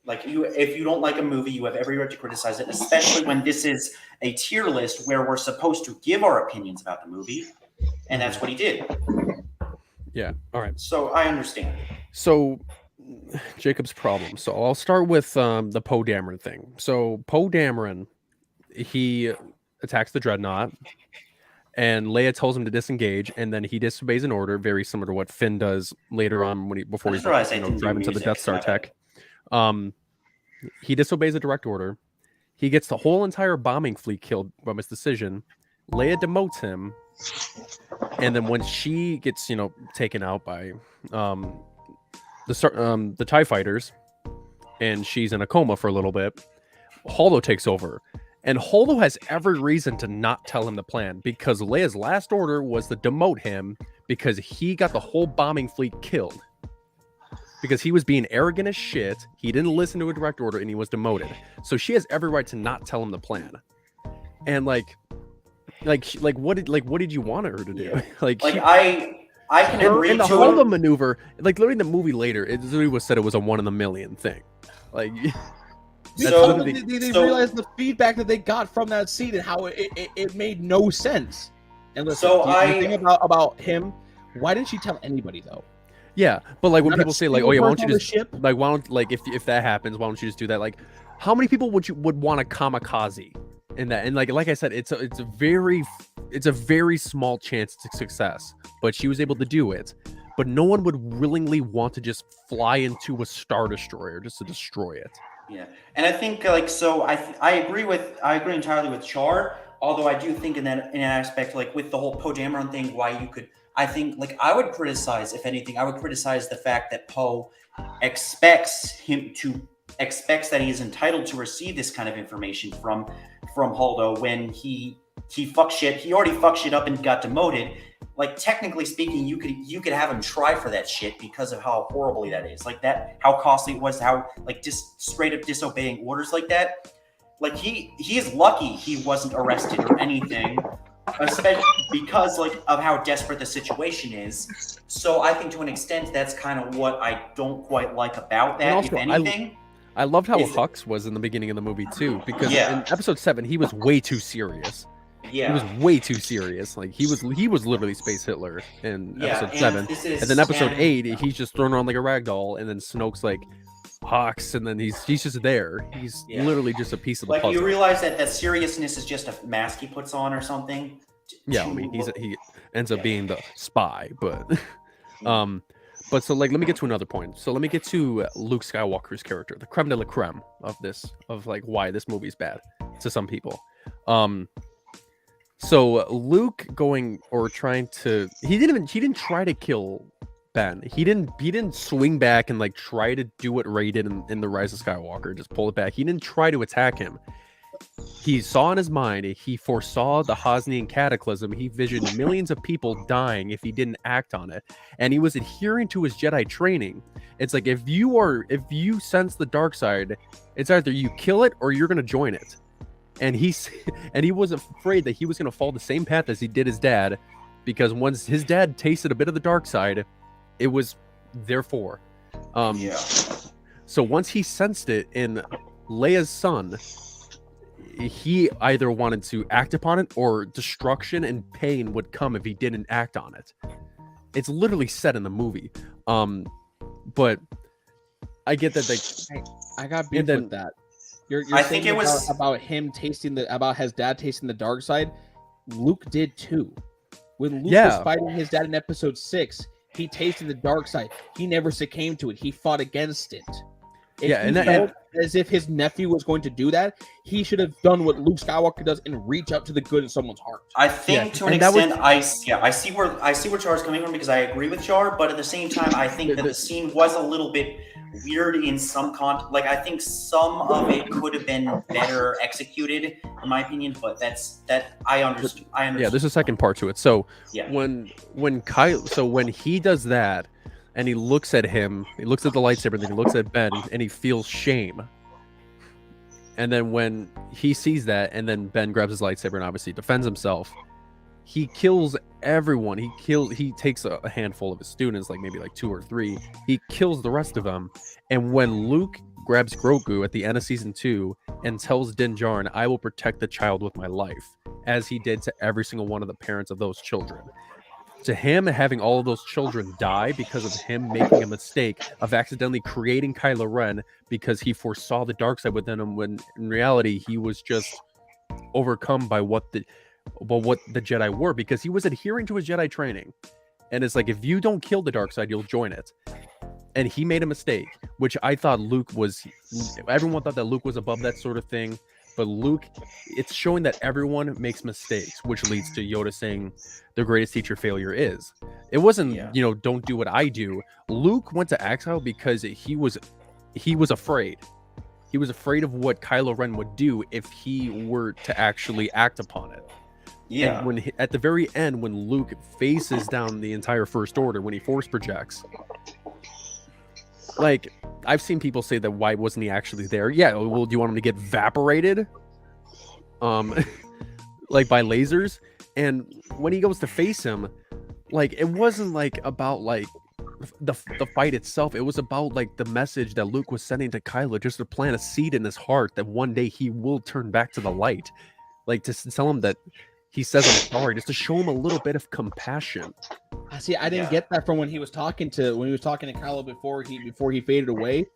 Like if you don't like a movie, you have every right to criticize it, especially when this is a tier list where we're supposed to give our opinions about the movie, and that's what he did. Yeah. All right. So I understand. So Jacob's problem. So I'll start with the Poe Dameron thing. So Poe Dameron, he attacks the Dreadnought, and Leia tells him to disengage, and then he disobeys an order, very similar to what Finn does later on before he's driving to the Death Star tech. He disobeys a direct order. He gets the whole entire bombing fleet killed by his decision. Leia demotes him, and then when she gets taken out by the TIE fighters, and she's in a coma for a little bit, Holdo takes over. And Holdo has every reason to not tell him the plan, because Leia's last order was to demote him because he got the whole bombing fleet killed. Because he was being arrogant as shit, he didn't listen to a direct order, and he was demoted. So she has every right to not tell him the plan. And what did you want her to do? Yeah. I can agree. And the Holdo maneuver, like literally the movie later, it literally was said it was a 1 in a million thing. Like. They realized the feedback that they got from that scene and how it made no sense. And listen, the thing about him, why didn't she tell anybody though? Yeah, but like when people say like, "Oh yeah, why don't you just ship? like why don't like if that happens, why don't you just do that?" Like, how many people would want a kamikaze in that? And like I said, it's a very small chance to success, but she was able to do it. But no one would willingly want to just fly into a Star Destroyer just to destroy it. Yeah, and I think like so I agree entirely with Char. Although I do think in an aspect like with the whole Poe Dameron thing, why you could. I think like I would criticize, if anything, the fact that Poe expects that he is entitled to receive this kind of information from Holdo when he fucked shit. He already fucked shit up and got demoted. Like technically speaking, you could have him try for that shit because of how horribly that is. Like that, how costly it was, how like straight up disobeying orders like that. Like he is lucky he wasn't arrested or anything. Especially because like of how desperate the situation is. So I think to an extent that's kind of what I don't quite like about that. Also, if anything, I loved how Hux was in the beginning of the movie too, because in episode 7 he was way too serious. Yeah, he was way too serious. Like he was literally Space Hitler in episode 7, and then episode 8 he's just thrown around like a ragdoll, and then Snoke's like Hux, and then he's just there. He's literally just a piece of the puzzle. You realize that seriousness is just a mask he puts on or something. Yeah, I mean he ends up being the spy, but but so like let me get to another point. So let me get to Luke Skywalker's character, the creme de la creme of like why this movie's bad to some people. So Luke he didn't try to kill Ben. He didn't swing back and like try to do what Rey did in The Rise of Skywalker, just pull it back. He didn't try to attack him. He saw in his mind, he foresaw the Hosnian cataclysm. He visioned millions of people dying if he didn't act on it. And he was adhering to his Jedi training. It's like if you sense the dark side, it's either you kill it or you're gonna join it. And he was afraid that he was gonna follow the same path as he did his dad, because once his dad tasted a bit of the dark side, it was therefore. So once he sensed it in Leia's son, he either wanted to act upon it or destruction and pain would come if he didn't act on it. It's literally said in the movie. But I get that I got beef with that. You're I think it was about him about his dad tasting the dark side. Luke did too. When Luke Yeah. was fighting his dad in episode 6, he tasted the dark side. He never succumbed to it. He fought against it. If Yeah, he and that- felt as if his nephew was going to do that, he should have done what Luke Skywalker does and reach out to the good in someone's heart. I think to an and that was- extent, I see where Char's coming from because I agree with Char, but at the same time, I think that the scene was a little bit weird in some like I think some of it could have been better executed, in my opinion. But I understood. Yeah, there's a second part to it. So Yeah. when he does that, and he looks at him, he looks at the lightsaber, and then he looks at Ben, and he feels shame. And then when he sees that, and then Ben grabs his lightsaber and obviously defends himself, he kills everyone. He takes a handful of his students, like maybe like 2 or 3. He kills the rest of them. And when Luke grabs Grogu at the end of season 2 and tells Din Djarin, "I will protect the child with my life," as he did to every single one of the parents of those children. To him, having all of those children die because of him making a mistake of accidentally creating Kylo Ren because he foresaw the dark side within him, when in reality he was just overcome by what the Jedi were, because he was adhering to his Jedi training. And it's like, if you don't kill the dark side, you'll join it. And he made a mistake, which I thought Luke was. Everyone thought that Luke was above that sort of thing. But Luke, it's showing that everyone makes mistakes, which leads to Yoda saying the greatest teacher failure is. It wasn't, don't do what I do. Luke went to exile because he was afraid. He was afraid of what Kylo Ren would do if he were to actually act upon it. Yeah. And when at the very end, when Luke faces down the entire First Order, when he force projects, like, I've seen people say that why wasn't he actually there? Yeah, well, do you want him to get evaporated? Like by lasers? And when he goes to face him, like, it wasn't like about like the fight itself. It was about like the message that Luke was sending to Kylo, just to plant a seed in his heart that one day he will turn back to the light. Like, to tell him that he says I'm sorry, just to show him a little bit of compassion. See, I didn't get that from when he was talking to Kylo before he faded away.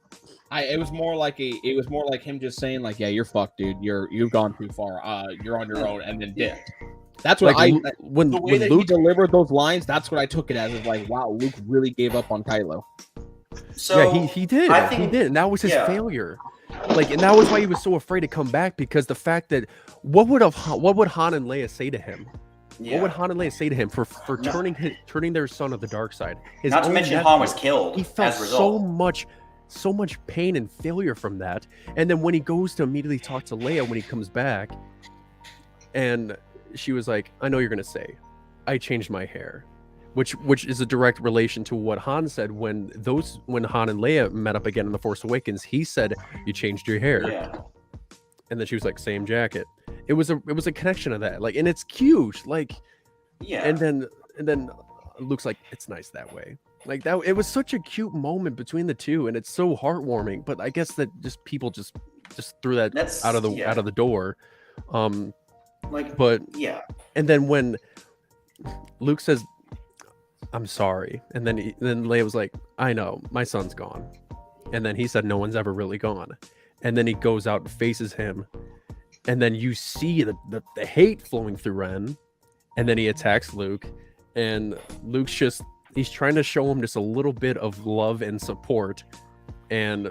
It was more like him just saying like, yeah, you're fucked, dude. You've gone too far. You're on your own, and then dipped. That's what Like, the way that he delivered those lines. That's what I took it as. Is like, wow, Luke really gave up on Kylo. So yeah, he did. He did, and that was his failure. Like, and that was why he was so afraid to come back, because the fact that what would Han and Leia say to him? Yeah. What would Han and Leia say to him for turning their son to the dark side? Not to mention Han was killed. He felt as a result. so much pain and failure from that. And then when he goes to immediately talk to Leia when he comes back, and she was like, "I know you're gonna say, I changed my hair," which is a direct relation to what Han said when Han and Leia met up again in The Force Awakens. He said, "You changed your hair," and then she was like, "Same jacket." It was a connection of that, like, and it's cute, like, yeah. And then Luke's like, "It's nice that way." Like, that, it was such a cute moment between the two, and it's so heartwarming. But I guess that just people just threw that out of the door. But yeah. And then when Luke says, "I'm sorry," and then Leia was like, "I know, my son's gone," and then he said, "No one's ever really gone," and then he goes out and faces him, and then you see the hate flowing through Ren, and then he attacks Luke, and Luke's he's trying to show him just a little bit of love and support, and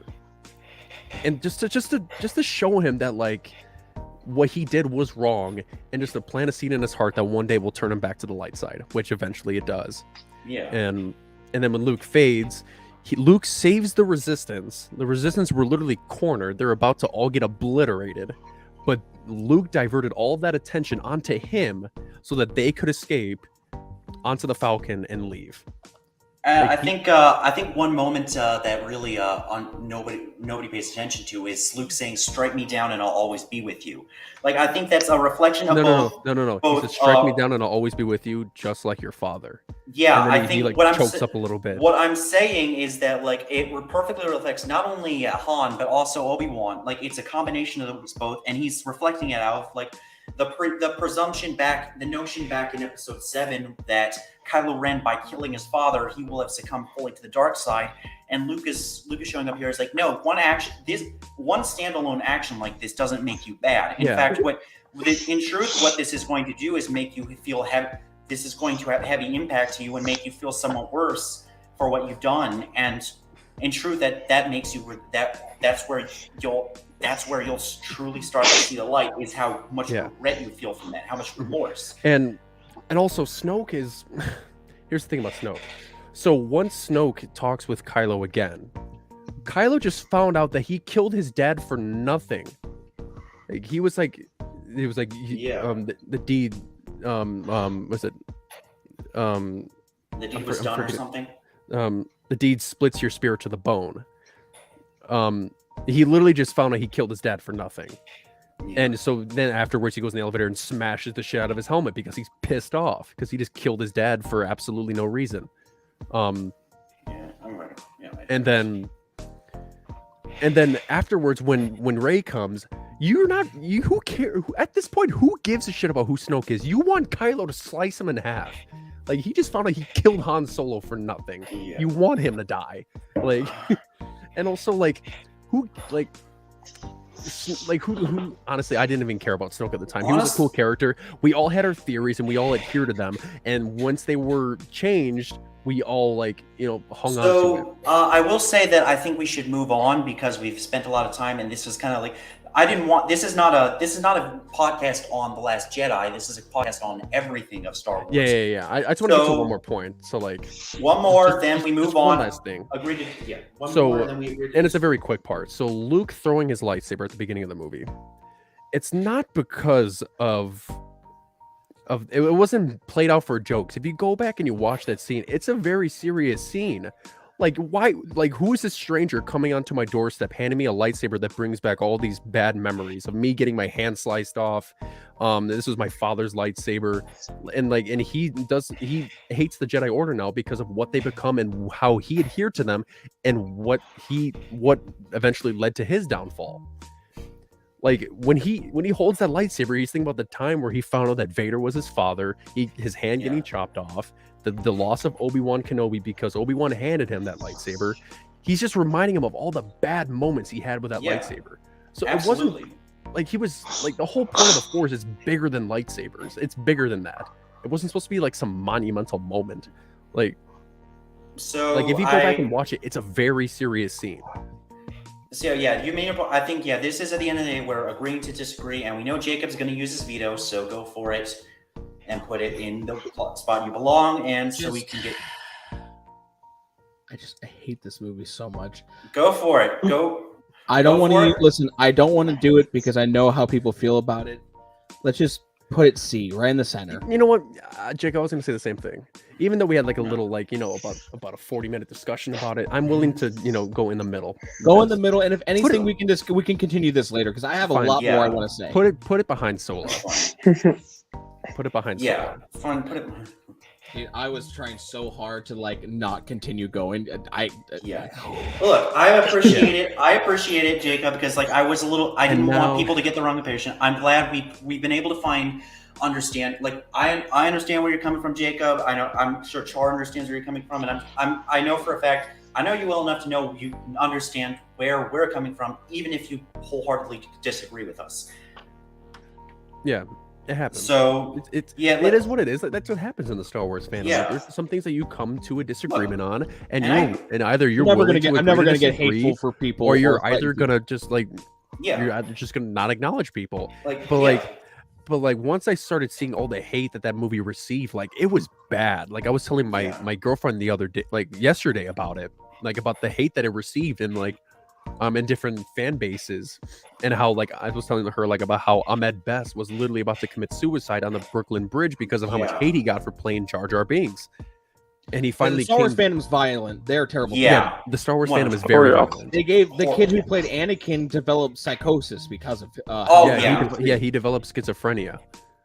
just to show him that, like, what he did was wrong, and just to plant a seed in his heart that one day will turn him back to the light side, which eventually it does. Yeah. And then when Luke fades, Luke saves the Resistance. The Resistance were literally cornered. They're about to all get obliterated. But Luke diverted all of that attention onto him so that they could escape onto the Falcon and leave. I think one moment that really nobody pays attention to is Luke saying, "Strike me down and I'll always be with you." Like, I think that's a reflection of No. He said, "Strike me down and I'll always be with you, just like your father." Yeah, and then I think he what chokes up a little bit. What I'm saying is that, like, it perfectly reflects not only Han but also Obi-Wan. Like, it's a combination of those both, and he's reflecting it out of, like, the presumption back, the notion back in Episode 7 that Kylo Ren, by killing his father, he will have succumbed fully to the dark side. And Luke is showing up here is like, no, one standalone action like this doesn't make you bad. In fact, in truth, what this is going to do is make you feel this is going to have heavy impact to you and make you feel somewhat worse for what you've done. And in truth, that makes you that's where you'll truly start to see the light, is how much regret you feel from that, how much remorse. And also Snoke is here's the thing about Snoke. So once Snoke talks with Kylo again, Kylo just found out that he killed his dad for nothing. Like, he was like, the deed, was it, the deed was done or something. The deed splits your spirit to the bone. He literally just found out he killed his dad for nothing. Yeah. And so then afterwards he goes in the elevator and smashes the shit out of his helmet because he's pissed off because he just killed his dad for absolutely no reason. And then afterwards when Rey comes, who cares at this point? Who gives a shit about who Snoke is? You want Kylo to slice him in half. Like, he just found out he killed Han Solo for nothing. Yeah. You want him to die. Like, and also who honestly, I didn't even care about Snoke at the time. He was a cool character. We all had our theories and we all adhered to them. And once they were changed, we all hung on to it. I will say that I think we should move on because we've spent a lot of time, and this was kind of like, this is not a podcast on The Last Jedi. This is a podcast on everything of Star Wars. Yeah. I just want to get to one more point. So one more, then we move on. One last thing. Agreed to, yeah. One more, then we agreed. And it's a very quick part. So Luke throwing his lightsaber at the beginning of the movie. It's not because of it wasn't played out for jokes. If you go back and you watch that scene, it's a very serious scene. Why? Who is this stranger coming onto my doorstep, handing me a lightsaber that brings back all these bad memories of me getting my hand sliced off? This was my father's lightsaber, and he hates the Jedi Order now because of what they become and how he adhered to them, and what eventually led to his downfall. Like, when he holds that lightsaber, he's thinking about the time where he found out that Vader was his father, his hand getting chopped off, the loss of Obi-Wan Kenobi because Obi-Wan handed him that lightsaber. He's just reminding him of all the bad moments he had with that lightsaber. So absolutely. It wasn't he was the whole point of the Force is bigger than lightsabers. It's bigger than that. It wasn't supposed to be some monumental moment. If you go back and watch it, it's a very serious scene. So you made I think this is at the end of the day we're agreeing to disagree, and we know Jacob's going to use his veto, so go for it and put it in the spot you belong, and so we can get. I hate this movie so much. Go for it. Go. I don't want to listen. I don't want to do it because I know how people feel about it. Let's just put it C right in the center. You know what, Jake? I was going to say the same thing. Even though we had a little about a 40-minute discussion about it, I'm willing to go in the middle. Go in the middle, and if anything, we can continue this later because I have a lot more I want to say. Put it behind Solo. Put it behind Solo. Yeah, fine. Put it behind. Dude, I was trying so hard to not continue going. Look, I appreciate it. I appreciate it, Jacob, because I didn't want people to get the wrong impression. I'm glad we've been able to understand. I understand where you're coming from, Jacob. I'm sure Char understands where you're coming from, and I know for a fact. I know you well enough to know you understand where we're coming from, even if you wholeheartedly disagree with us. Yeah. It happens. So it is what it is. That's what happens in the Star Wars fandom. Yeah. There's some things that you come to a disagreement on, and either you're never going to get. I'm never going to get hateful for people, or you're either going to just you're either just going to not acknowledge people. But once I started seeing all the hate that movie received, it was bad. I was telling my girlfriend the other day, yesterday, about it, about the hate that it received, and in different fan bases, and how I was telling her about how Ahmed Best was literally about to commit suicide on the Brooklyn Bridge because of how much hate he got for playing Jar Jar Binks, and he finally. The Star Wars fandom's violent. They're terrible. Yeah, the Star Wars fandom is very violent. They gave the kid who played Anakin developed psychosis because of. He developed schizophrenia.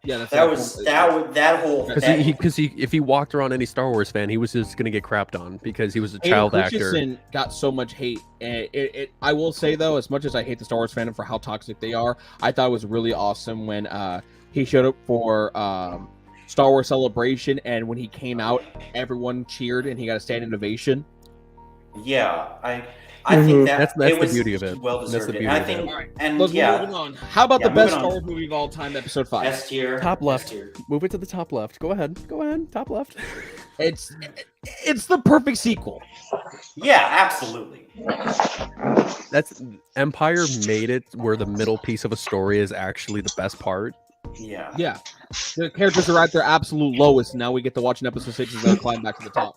Yeah, that whole because if he walked around any Star Wars fan, he was just gonna get crapped on because he was a child actor. Got so much hate, and I will say though, as much as I hate the Star Wars fandom for how toxic they are, I thought it was really awesome when he showed up for Star Wars Celebration, and when he came out, everyone cheered and he got a standing ovation. Yeah, I think that That's it the was beauty of it. well That's deserved. the And I beauty of think, it. All right, and Look, yeah, we're moving on. How about Yeah, the best moving on. Star Wars movie of all time, Episode 5? S tier, Top S left. tier. Move it to the top left. Go ahead. Top left. It's the perfect sequel. Yeah, absolutely. That's Empire made it where the middle piece of a story is actually the best part. Yeah. Yeah, the characters are at their absolute lowest. Now we get to watch an episode 6 and then climb back to the top.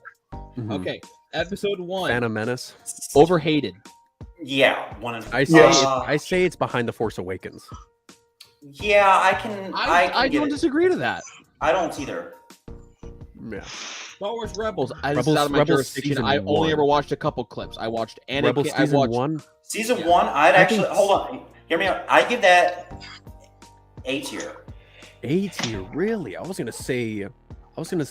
Mhm. Okay, Episode 1, Phantom Menace. overhated. Yeah, one of I say uh, I say it's behind the Force Awakens. yeah, I can I get don't it. disagree to that. I don't either. Yeah. Star Wars Rebels. This is Rebels- out of my Rebels jurisdiction. season I only 1. ever watched a couple clips. I watched Anakin. Rebels I season watched 1. Season Yeah. 1, I'd I actually think- hold on. Hear me out. I give that A tier. A tier, really? I was gonna say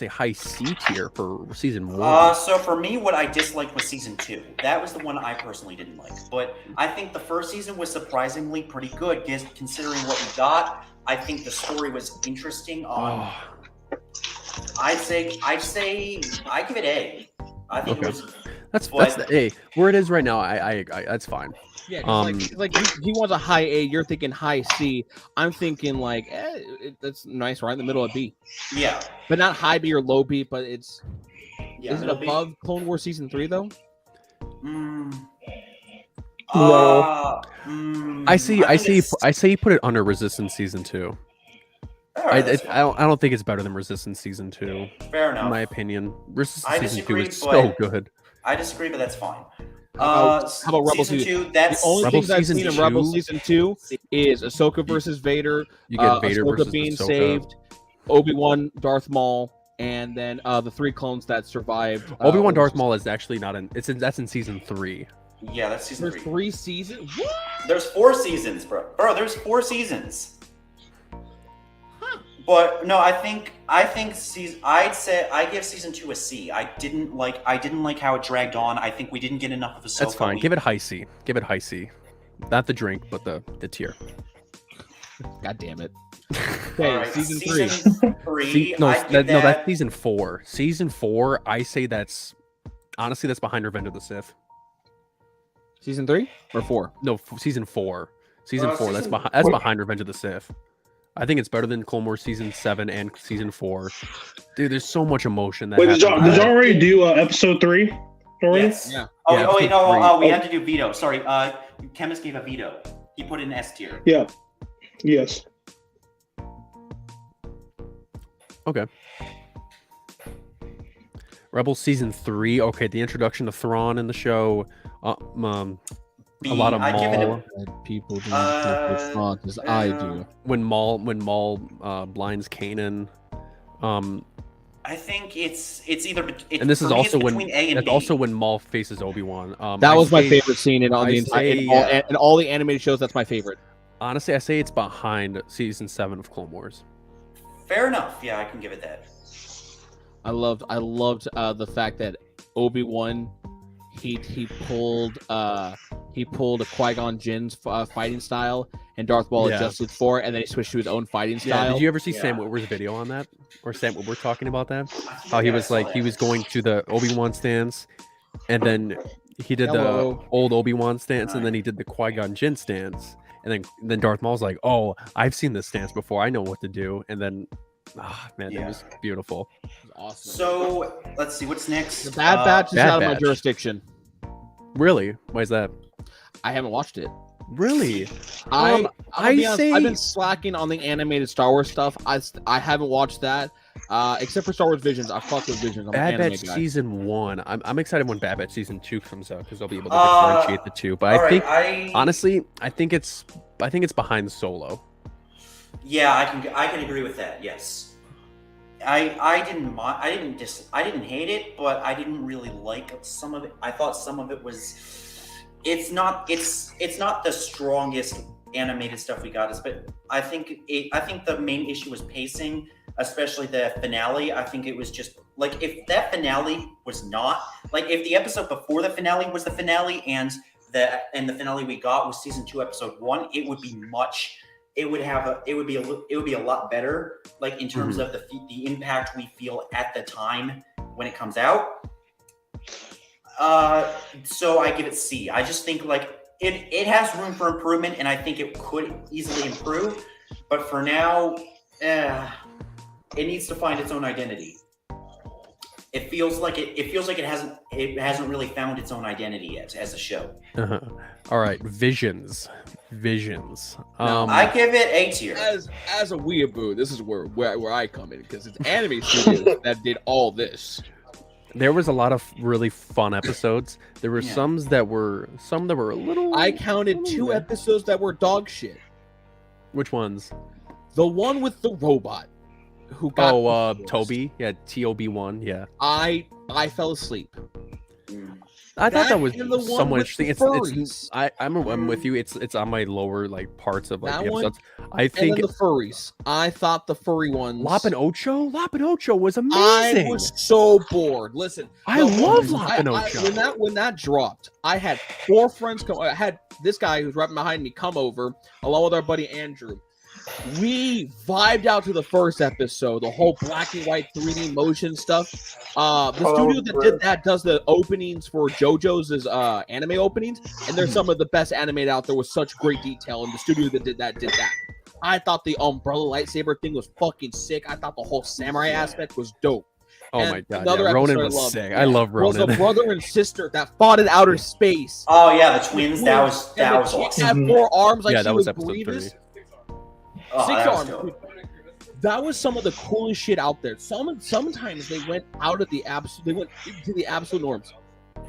high C tier for season 1. So for me, what I disliked was season 2. That was the one I personally didn't like. But I think the first season was surprisingly pretty good, considering what we got. I think the story was interesting. Oh, I'd say I give it A. I think Okay. it was. that's but- the A. Where it is right now, I that's fine. Yeah, 'cause he wants a high A. You're thinking high C. I'm thinking like, that's nice, right in the middle of B, Yeah. but not high B or low B. But it's Yeah. is it it'll be- above Clone Wars season 3 though? Mm. No. I see. I think see. I say you put it under Resistance season 2. Alright, that's I don't think it's better than Resistance season 2, fair in enough. my opinion. Resistance I season 2 disagree, is so but- good. I disagree, but that's fine. How about Rebels season season- 2? That's The only Rebels things I've season seen in Rebels 2? season 2 is Ahsoka versus Vader, You get Vader Ahsoka versus being Ahsoka. saved, Obi-Wan, Darth Maul, and then the 3 clones that survived. Obi-Wan Darth Maul is actually not in. That's in season 3. yeah, that's season There's 3. 3 seasons. What? There's 4 seasons, bro. Bro, there's 4 seasons. But no, I think season. I'd say I give season 2 a C. I didn't like how it dragged on. I think we didn't get enough of Ahsoka. That's fine. We- Give it high C. Give it high C. Not the drink, but the tier. God damn it. Okay, Alright, season 3. 3. No, I'd give no, that's that- season 4. Season 4, I say that's honestly that's behind Revenge of the Sith. Season 3 or 4? No, season 4. Season 4. That's season- behind Revenge of the Sith. I think it's better than Clone Wars season 7 and season 4. Dude, there's so much emotion that Wait, did happens. y'all already do episode 3? Already? Yes. Yeah. Oh, Yeah, oh wait, episode no, three. we had to do veto. Sorry, Chemist gave a veto. He put it in S tier. Yeah. Yes. Okay. Rebels season 3. Okay, the introduction to Thrawn in the show. B, A lot of I'd give it Maul. People do Uh, as strong as I do. When Maul blinds Kanan. I think it's either. It's, And this is for me, it's also when between A and that's B. also when Maul faces Obi-Wan. That I was my say- favorite scene in all I the entire say, in all the animated shows. That's my favorite. Honestly, I say it's behind season 7 of Clone Wars. Fair enough. Yeah, I can give it that. I loved the fact that Obi-Wan he pulled a Qui-Gon Jinn's fighting style, and Darth Maul Yeah. adjusted for it, and then he switched to his own fighting Yeah, style. did you ever see Sam Yeah. Witwer's video on that? Or Sam Witwer talking about that? I think How he I was saw like he that. was going to the Obi-Wan stance, and then he did Hello. the old Obi-Wan stance, and then he did the Qui-Gon Jinn stance, and then Darth Maul's like, "Oh, I've seen this stance before. I know what to do." And then, man, it Yeah. was beautiful. It was awesome. So let's see what's next. The Bad Batch is Bad out of my Batch. jurisdiction. Really? Why is that? I haven't watched it. Really? I'll be honest, say I've been slacking on the animated Star Wars stuff. I haven't watched that, except for Star Wars Visions. I fuck with Visions. I'm an Bad anime Batch guy. season 1. I'm excited when Bad Batch season 2 comes out because I'll be able to Uh, differentiate the two. But all I right, think honestly, I think it's behind Solo. Yeah, I can agree with that. Yes. I didn't hate it, but I didn't really like some of it. I thought some of it was. It's not the strongest animated stuff we got. But I think the main issue was pacing, especially the finale. I think it was just like if that finale was not like if the episode before the finale was the finale and the finale we got was season 2 episode 1, it would be much. It would be a lot better, like in terms of the impact we feel at the time when it comes out. So I give it C. I just think like it has room for improvement, and I think it could easily improve. But for now, it needs to find its own identity. It feels like it hasn't really found its own identity yet as a show. All right, Visions. I give it A tier. As a weeaboo, this is where I come in because it's anime studios that did all this. There was a lot of really fun episodes. There were some that were a little. I counted 2 episodes that were dog shit. Which ones? The one with the robot who got Toby. Yeah, TOB1. Yeah. I fell asleep. I thought that was and the one somewhat with the interesting. furries. I'm with you. It's on my lower like parts of like That the one, episodes. I And think then the furries. I thought the furry ones. Lop and Ocho was I amazing. was so bored. Listen, I love Lop and Ocho. When that dropped, I had 4 friends come. I had this guy who's right behind me come over, along with our buddy Andrew. We vibed out to the first episode, the whole black and white 3D motion stuff. The studio that did that does the openings for JoJo's anime openings, and they're some of the best animated out there with such great detail. And the studio that did that. I thought the umbrella lightsaber thing was fucking sick. I thought the whole samurai aspect was dope. Oh And my god, another yeah, Ronan episode I was loved, sick. yeah, I love was Ronan. a brother and sister that fought in outer space. Oh yeah, the twins. That was And the chick awesome. had 4 arms like Yeah, she that was was episode Grievous. 3. Oh, 6 that was arms. dope. Dude. That was some of the coolest shit out there. Sometimes they went out of the absolute. They went into the absolute norms.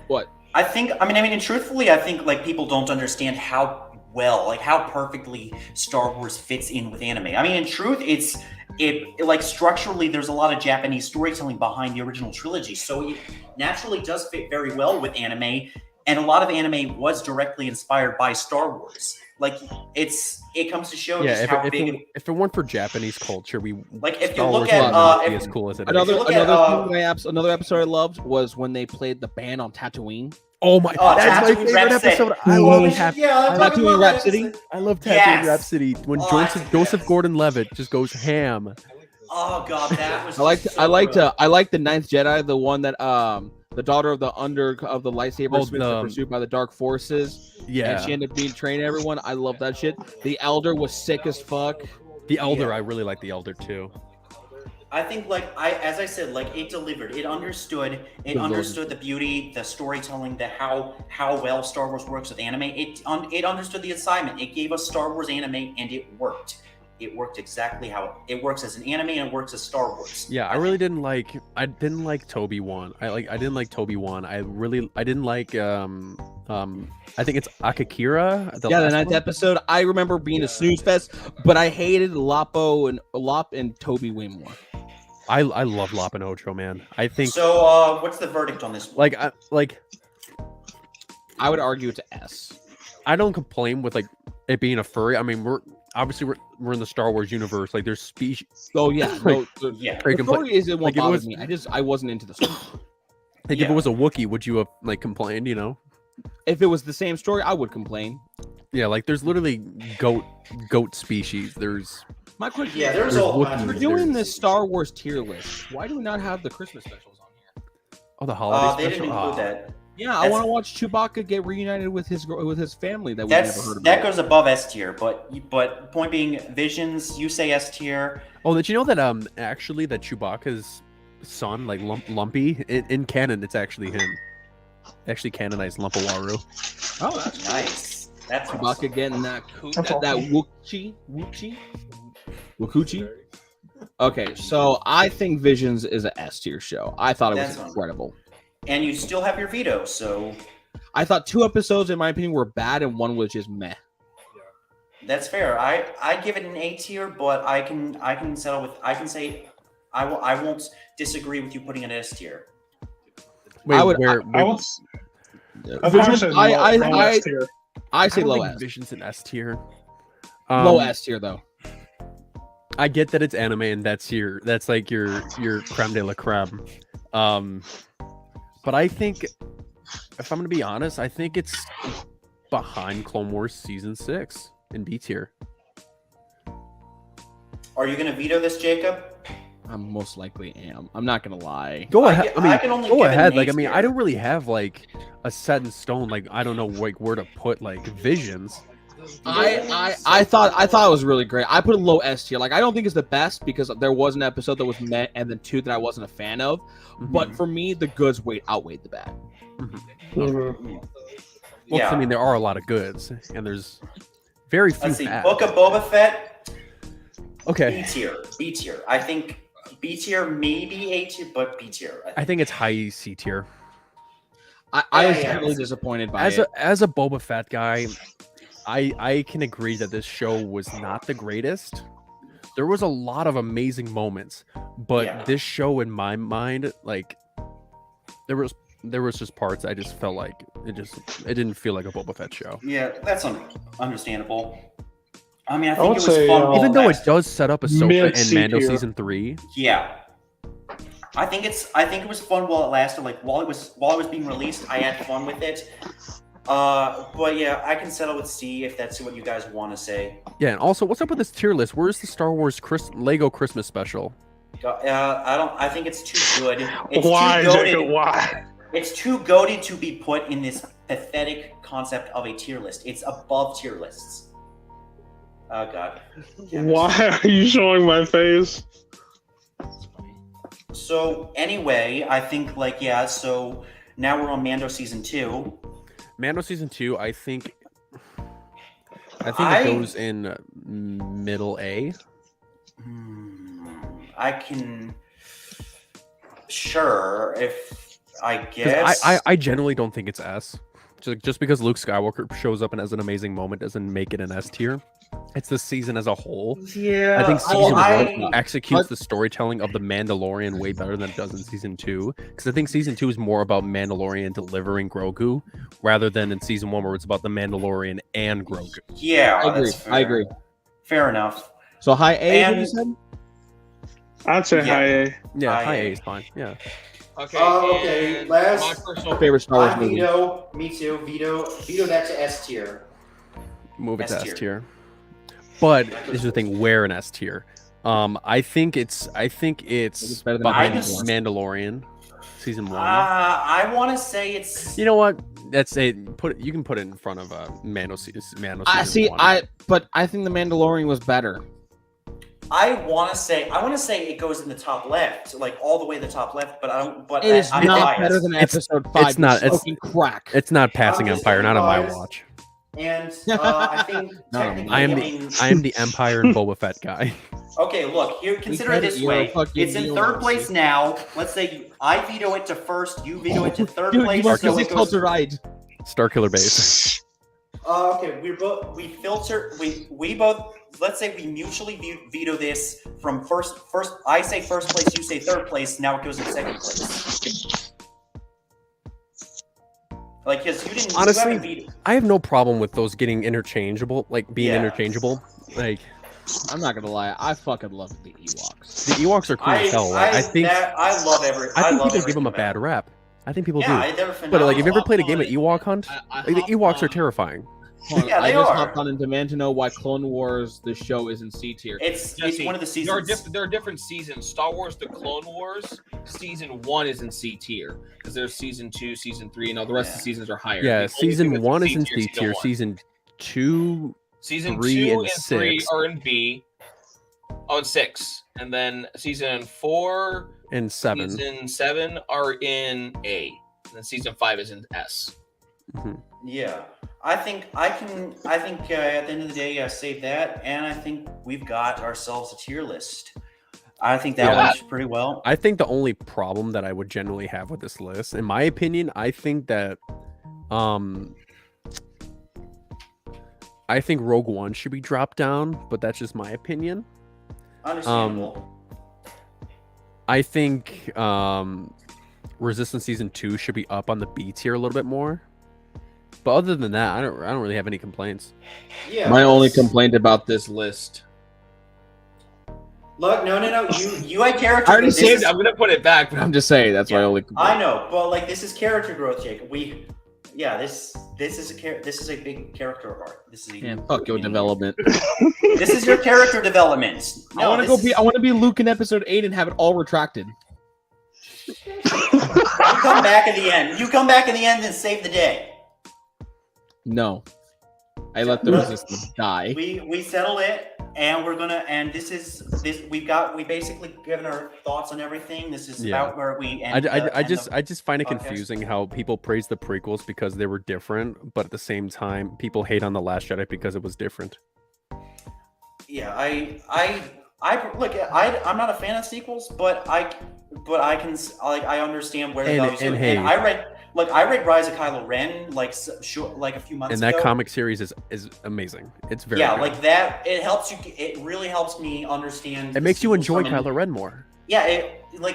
What? I mean, and truthfully, I think like people don't understand how well, like how perfectly Star Wars fits in with anime. I mean, in truth, it like structurally, there's a lot of Japanese storytelling behind the original trilogy, so it naturally does fit very well with anime. And a lot of anime was directly inspired by Star Wars. Like it comes to show Yeah, just if how it, big. if it weren't for Japanese culture, we Like if you Star look Wars at would not be if- as cool as it is. Another look at, another episode I loved was when they played the band on Tatooine. Oh my! Oh, that's my Tatooine favorite Rhapsody. episode. I Oh, love we should- Tatooine. yeah, I'm talking Tatooine about that Rhapsody. episode. I love Tatooine Yes. Rhapsody when Oh, that's Joseph the best. Gordon-Levitt just goes ham. Oh god, that was. I liked so I liked the Ninth Jedi, the one that the daughter of the lightsaber Oh, Smith were pursued by the dark forces. Yeah, And she ended up being trained everyone. I love that shit. The Elder was sick as fuck. the Elder. I really like the Elder too. I think as I said, like it delivered. It understood. It Good understood the beauty, the storytelling, the how well Star Wars works with anime. It understood the assignment. It gave us Star Wars anime, and it worked. It worked exactly how it works as an anime, and it works as Star Wars. Yeah, I really didn't like. I didn't like Toby 1. I didn't like Toby 1. I didn't like. I think it's Akakira. The last ninth one. episode. I remember being a snooze fest, but I hated Lop and Toby way more. I love Lop and Ocho, man. I think So, what's the verdict on this one? I would argue it's a S. I don't complain with like it being a furry. I mean, we're in the Star Wars universe. Like there's species. Oh yeah, no, the, Yeah. the story is it won't like, if it bother was- me. I wasn't into the story. Like if Yeah. it was a Wookiee, would you have like complained? You know? If it was the same story, I would complain. Yeah, like there's literally goat species. There's My question Yeah, is, there's There's all. Wookiees. we're doing this Star Wars tier list. Why do we not have the Christmas specials on here? the holiday They special. didn't include that. Yeah, I That's- want to watch Chewbacca get reunited with his family that we never heard about. That goes above S tier, but point being, Visions, you say S tier. Oh, did you know that actually that Chewbacca's son, like Lumpy, in canon, it's actually him. They actually canonized Lumpawaru. Oh, that's Nice. That's Chewbacca awesome. getting that That's that Wookiee. Okay, so I think Visions is an S tier show. I thought it was That's fine. incredible. And you still have your veto, so I thought 2 episodes, in my opinion, were bad, and 1 was just meh. that's fair. I give it an A tier, but I can settle with. I can say I won't disagree with you putting it S tier. Wait, I would- I would. I Visions, said I low S tier. say low S. Vision's an S tier. Low S tier though. I get that it's anime and that's like your creme de la creme. But I think, if I'm gonna be honest, I think it's behind Clone Wars season 6 in B tier. Are you going to veto this, Jacob? I'm most likely am. I'm not gonna lie. Go I ahead. can- I mean, I can only go give it ahead. an Like, I A mean, I tier. don't really have like a set in stone. Like, I don't know like where to put like Visions. I thought it was really great. I put a low S tier. Like I don't think it's the best because there was an episode that was met and then 2 that I wasn't a fan of. But for me, the goods outweighed the bad. Mhm. Well, 'cause, Yeah. I mean, there are a lot of goods, and there's very few Let's see. bad. Book of Boba Fett, Okay, B tier. B tier. I think B tier, maybe A tier, but B tier. I think it's high C tier. I was Yeah. really disappointed by As it. a Boba Fett guy, I can agree that this show was not the greatest. There was a lot of amazing moments, but Yeah. this show, in my mind, like there was just parts I just felt like it didn't feel like a Boba Fett show. Yeah, that's understandable. I mean, I I think would it was say, fun. uh, while Even though it lasted. does set up Ahsoka and Mid-C Mando tier. season 3, Yeah. I think it was fun while it lasted. Like while it was being released, I had fun with it. But yeah, I can settle with C if that's what you guys want to say. yeah. And also, what's up with this tier list? Where's the Star Wars Lego Christmas special? I think it's too good. It's Why, too goated. Jacob? Why? It's too goated to be put in this pathetic concept of a tier list. It's above tier lists. Oh God. Why are you showing my face? So anyway, I think so now we're on Mando season 2. Mando season 2, I think it goes in middle A. I can sure if I 'Cause guess I generally don't think it's S. Just because Luke Skywalker shows up and has an amazing moment doesn't make it an S tier. It's the season as a whole. yeah. I think season I- 1 executes the storytelling of the Mandalorian way better than it does in season 2. Because I think season 2 is more about Mandalorian delivering Grogu, rather than in season 1 where it's about the Mandalorian and Grogu. yeah, I agree. that's fair. I agree. Fair enough. So high A, And- you said? I'd say Yeah. high A. Yeah, High high A. A is fine. Yeah. Okay. Okay, and last- my personal favorite Star Wars movie. Me too. Veto that to S tier. Move it to S S tier. tier. But this is the thing, where in S tier? I think it's It's better than behind Mandalorian. Mandalorian season 1. I want to say it's. You know what? That's it. You can put it in front of Mando season I see. 1. But I think the Mandalorian was better. I want to say it goes in the top left, like all the way to the top left. But I don't. But It is I'm not biased. better than It's- episode 5. it's not- You're it's- smoking crack. It's not passing I'm just Empire, not on my biased. watch. And I think No, technically, I am I I am the Empire and Boba Fett guy. Okay, look here. Consider it get it, this you're a way: fucking it's in third neo-Nazi. place now. Let's say I veto it to first, you veto it to third Dude, place. you must So use it this goes. to ride. Starkiller Base. Okay, we filter. We both. Let's say we mutually veto this from first. I say first place. You say third place. Now it goes in second place. Like, because you didn't. Honestly, you haven't vetoed. I have no problem with those getting interchangeable, like being Yeah. interchangeable. Like I'm not gonna lie. I fucking love the Ewoks. the Ewoks are cool as hell. Like, I think I love every. I think love people give them a everything bad about rap. I think people it. Yeah, do. they're But phenomenal. like, have you ever played a game on of it. Ewok Hunt? I Like, the hopped Ewoks are on- terrifying. Hold on, Yeah, I they just are. hopped on and demand to know why Clone Wars, the show, is in C tier. It's Jesse, one of the There are, seasons. there are different seasons. Star Wars: The Clone Wars season 1 is in C tier because there's season 2, season 3, and all the rest of the seasons are higher. Yeah, The only season thing that's 1 is in C season tier. 1. Season 2, Season 3 2 and and 3 6. are in B. Oh, and 6, and then season 4, and 7. season 7 are in A, and then season 5 is in S. Yeah, I think at the end of the day, save that, and I think we've got ourselves a tier list. I think that Yeah. went pretty well. I think the only problem that I would generally have with this list, in my opinion, I think that I think Rogue One should be dropped down, but that's just my opinion. Understandable. I think Resistance Season 2 should be up on the B tier a little bit more. But other than that, I don't really have any complaints. Yeah. My only complaint about this list. Look, no. You had character. I already this saved is- it. I'm gonna put it back, but I'm just saying that's my Yeah, only complaint. I know, but like this is character growth, Jake. This This is a big character arc. This is a Man, fuck your development. This is your character development. I want to be Luke in episode 8 and have it all retracted. You come back in the end. You come back in the end and save the day. No, I let the resistance die. We settled it, and we're gonna. And this. We basically given our thoughts on everything. This is about where we end. I just find it confusing how people praise the prequels because they were different, but at the same time, people hate on the Last Jedi because it was different. Yeah, I look. I'm not a fan of sequels, but I understand where they're going. And I read Rise of Kylo Ren like a few months ago. And that comic series is amazing. It's very good. Like that. It helps you. It really helps me understand. It makes you enjoy Kylo Ren more. Yeah,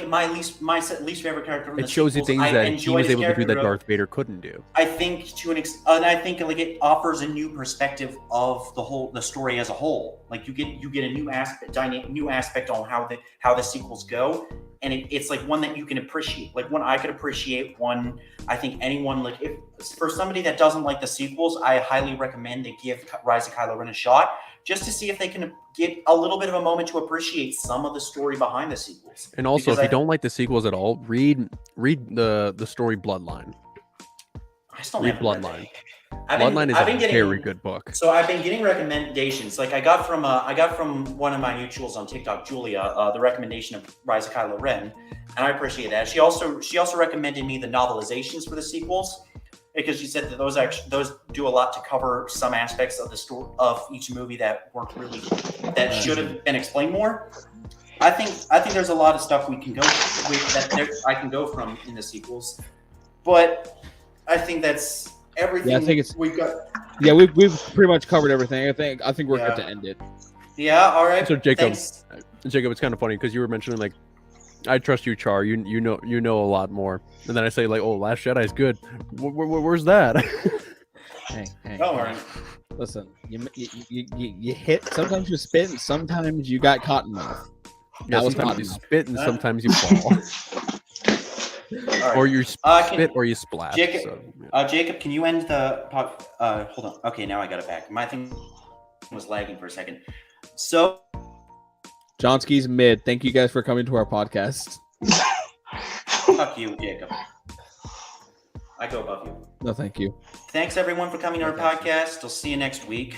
my least favorite character. From it shows you things that he was able to do that Darth Vader couldn't do. I think and I think like it offers a new perspective of the story as a whole. Like you get a new aspect on how the sequels go, and it's like one that you can appreciate. Like one I could appreciate. One I think anyone like if for somebody that doesn't like the sequels, I highly recommend they give Rise of Kylo Ren a shot. Just to see if they can get a little bit of a moment to appreciate some of the story behind the sequels. And also, if you don't like the sequels at all, read the story Bloodline. I still read Bloodline. Bloodline is a very good book. So I've been getting recommendations. Like I got from one of my mutuals on TikTok, Julia, the recommendation of Rise of Kylo Ren, and I appreciate that. She also recommended me the novelizations for the sequels. Because she said that those do a lot to cover some aspects of the story of each movie that should have been explained more. I think there's a lot of stuff we can go I can go from in the sequels, but I think that's everything. Yeah, I think we've got. Yeah, we've pretty much covered everything. I think we're good to end it. Yeah. All right. So Jacob, it's kind of funny because you were mentioning like, I trust you, Char. You know a lot more. And then I say like, oh, Last Jedi is good. Where's that? Hey. All right. Listen, you hit. Sometimes you spit, and sometimes you got cotton mouth. Yeah, sometimes you spit, and sometimes you fall. Right. Or you spit, or you splat. Jacob, so, yeah. Jacob, can you end the pod? Hold on. Okay, now I got it back. My thing was lagging for a second. So. Johnski's mid. Thank you guys for coming to our podcast. Fuck you, Jacob. I go above you. No, thank you. Thanks everyone for coming to our podcast. I'll see you next week.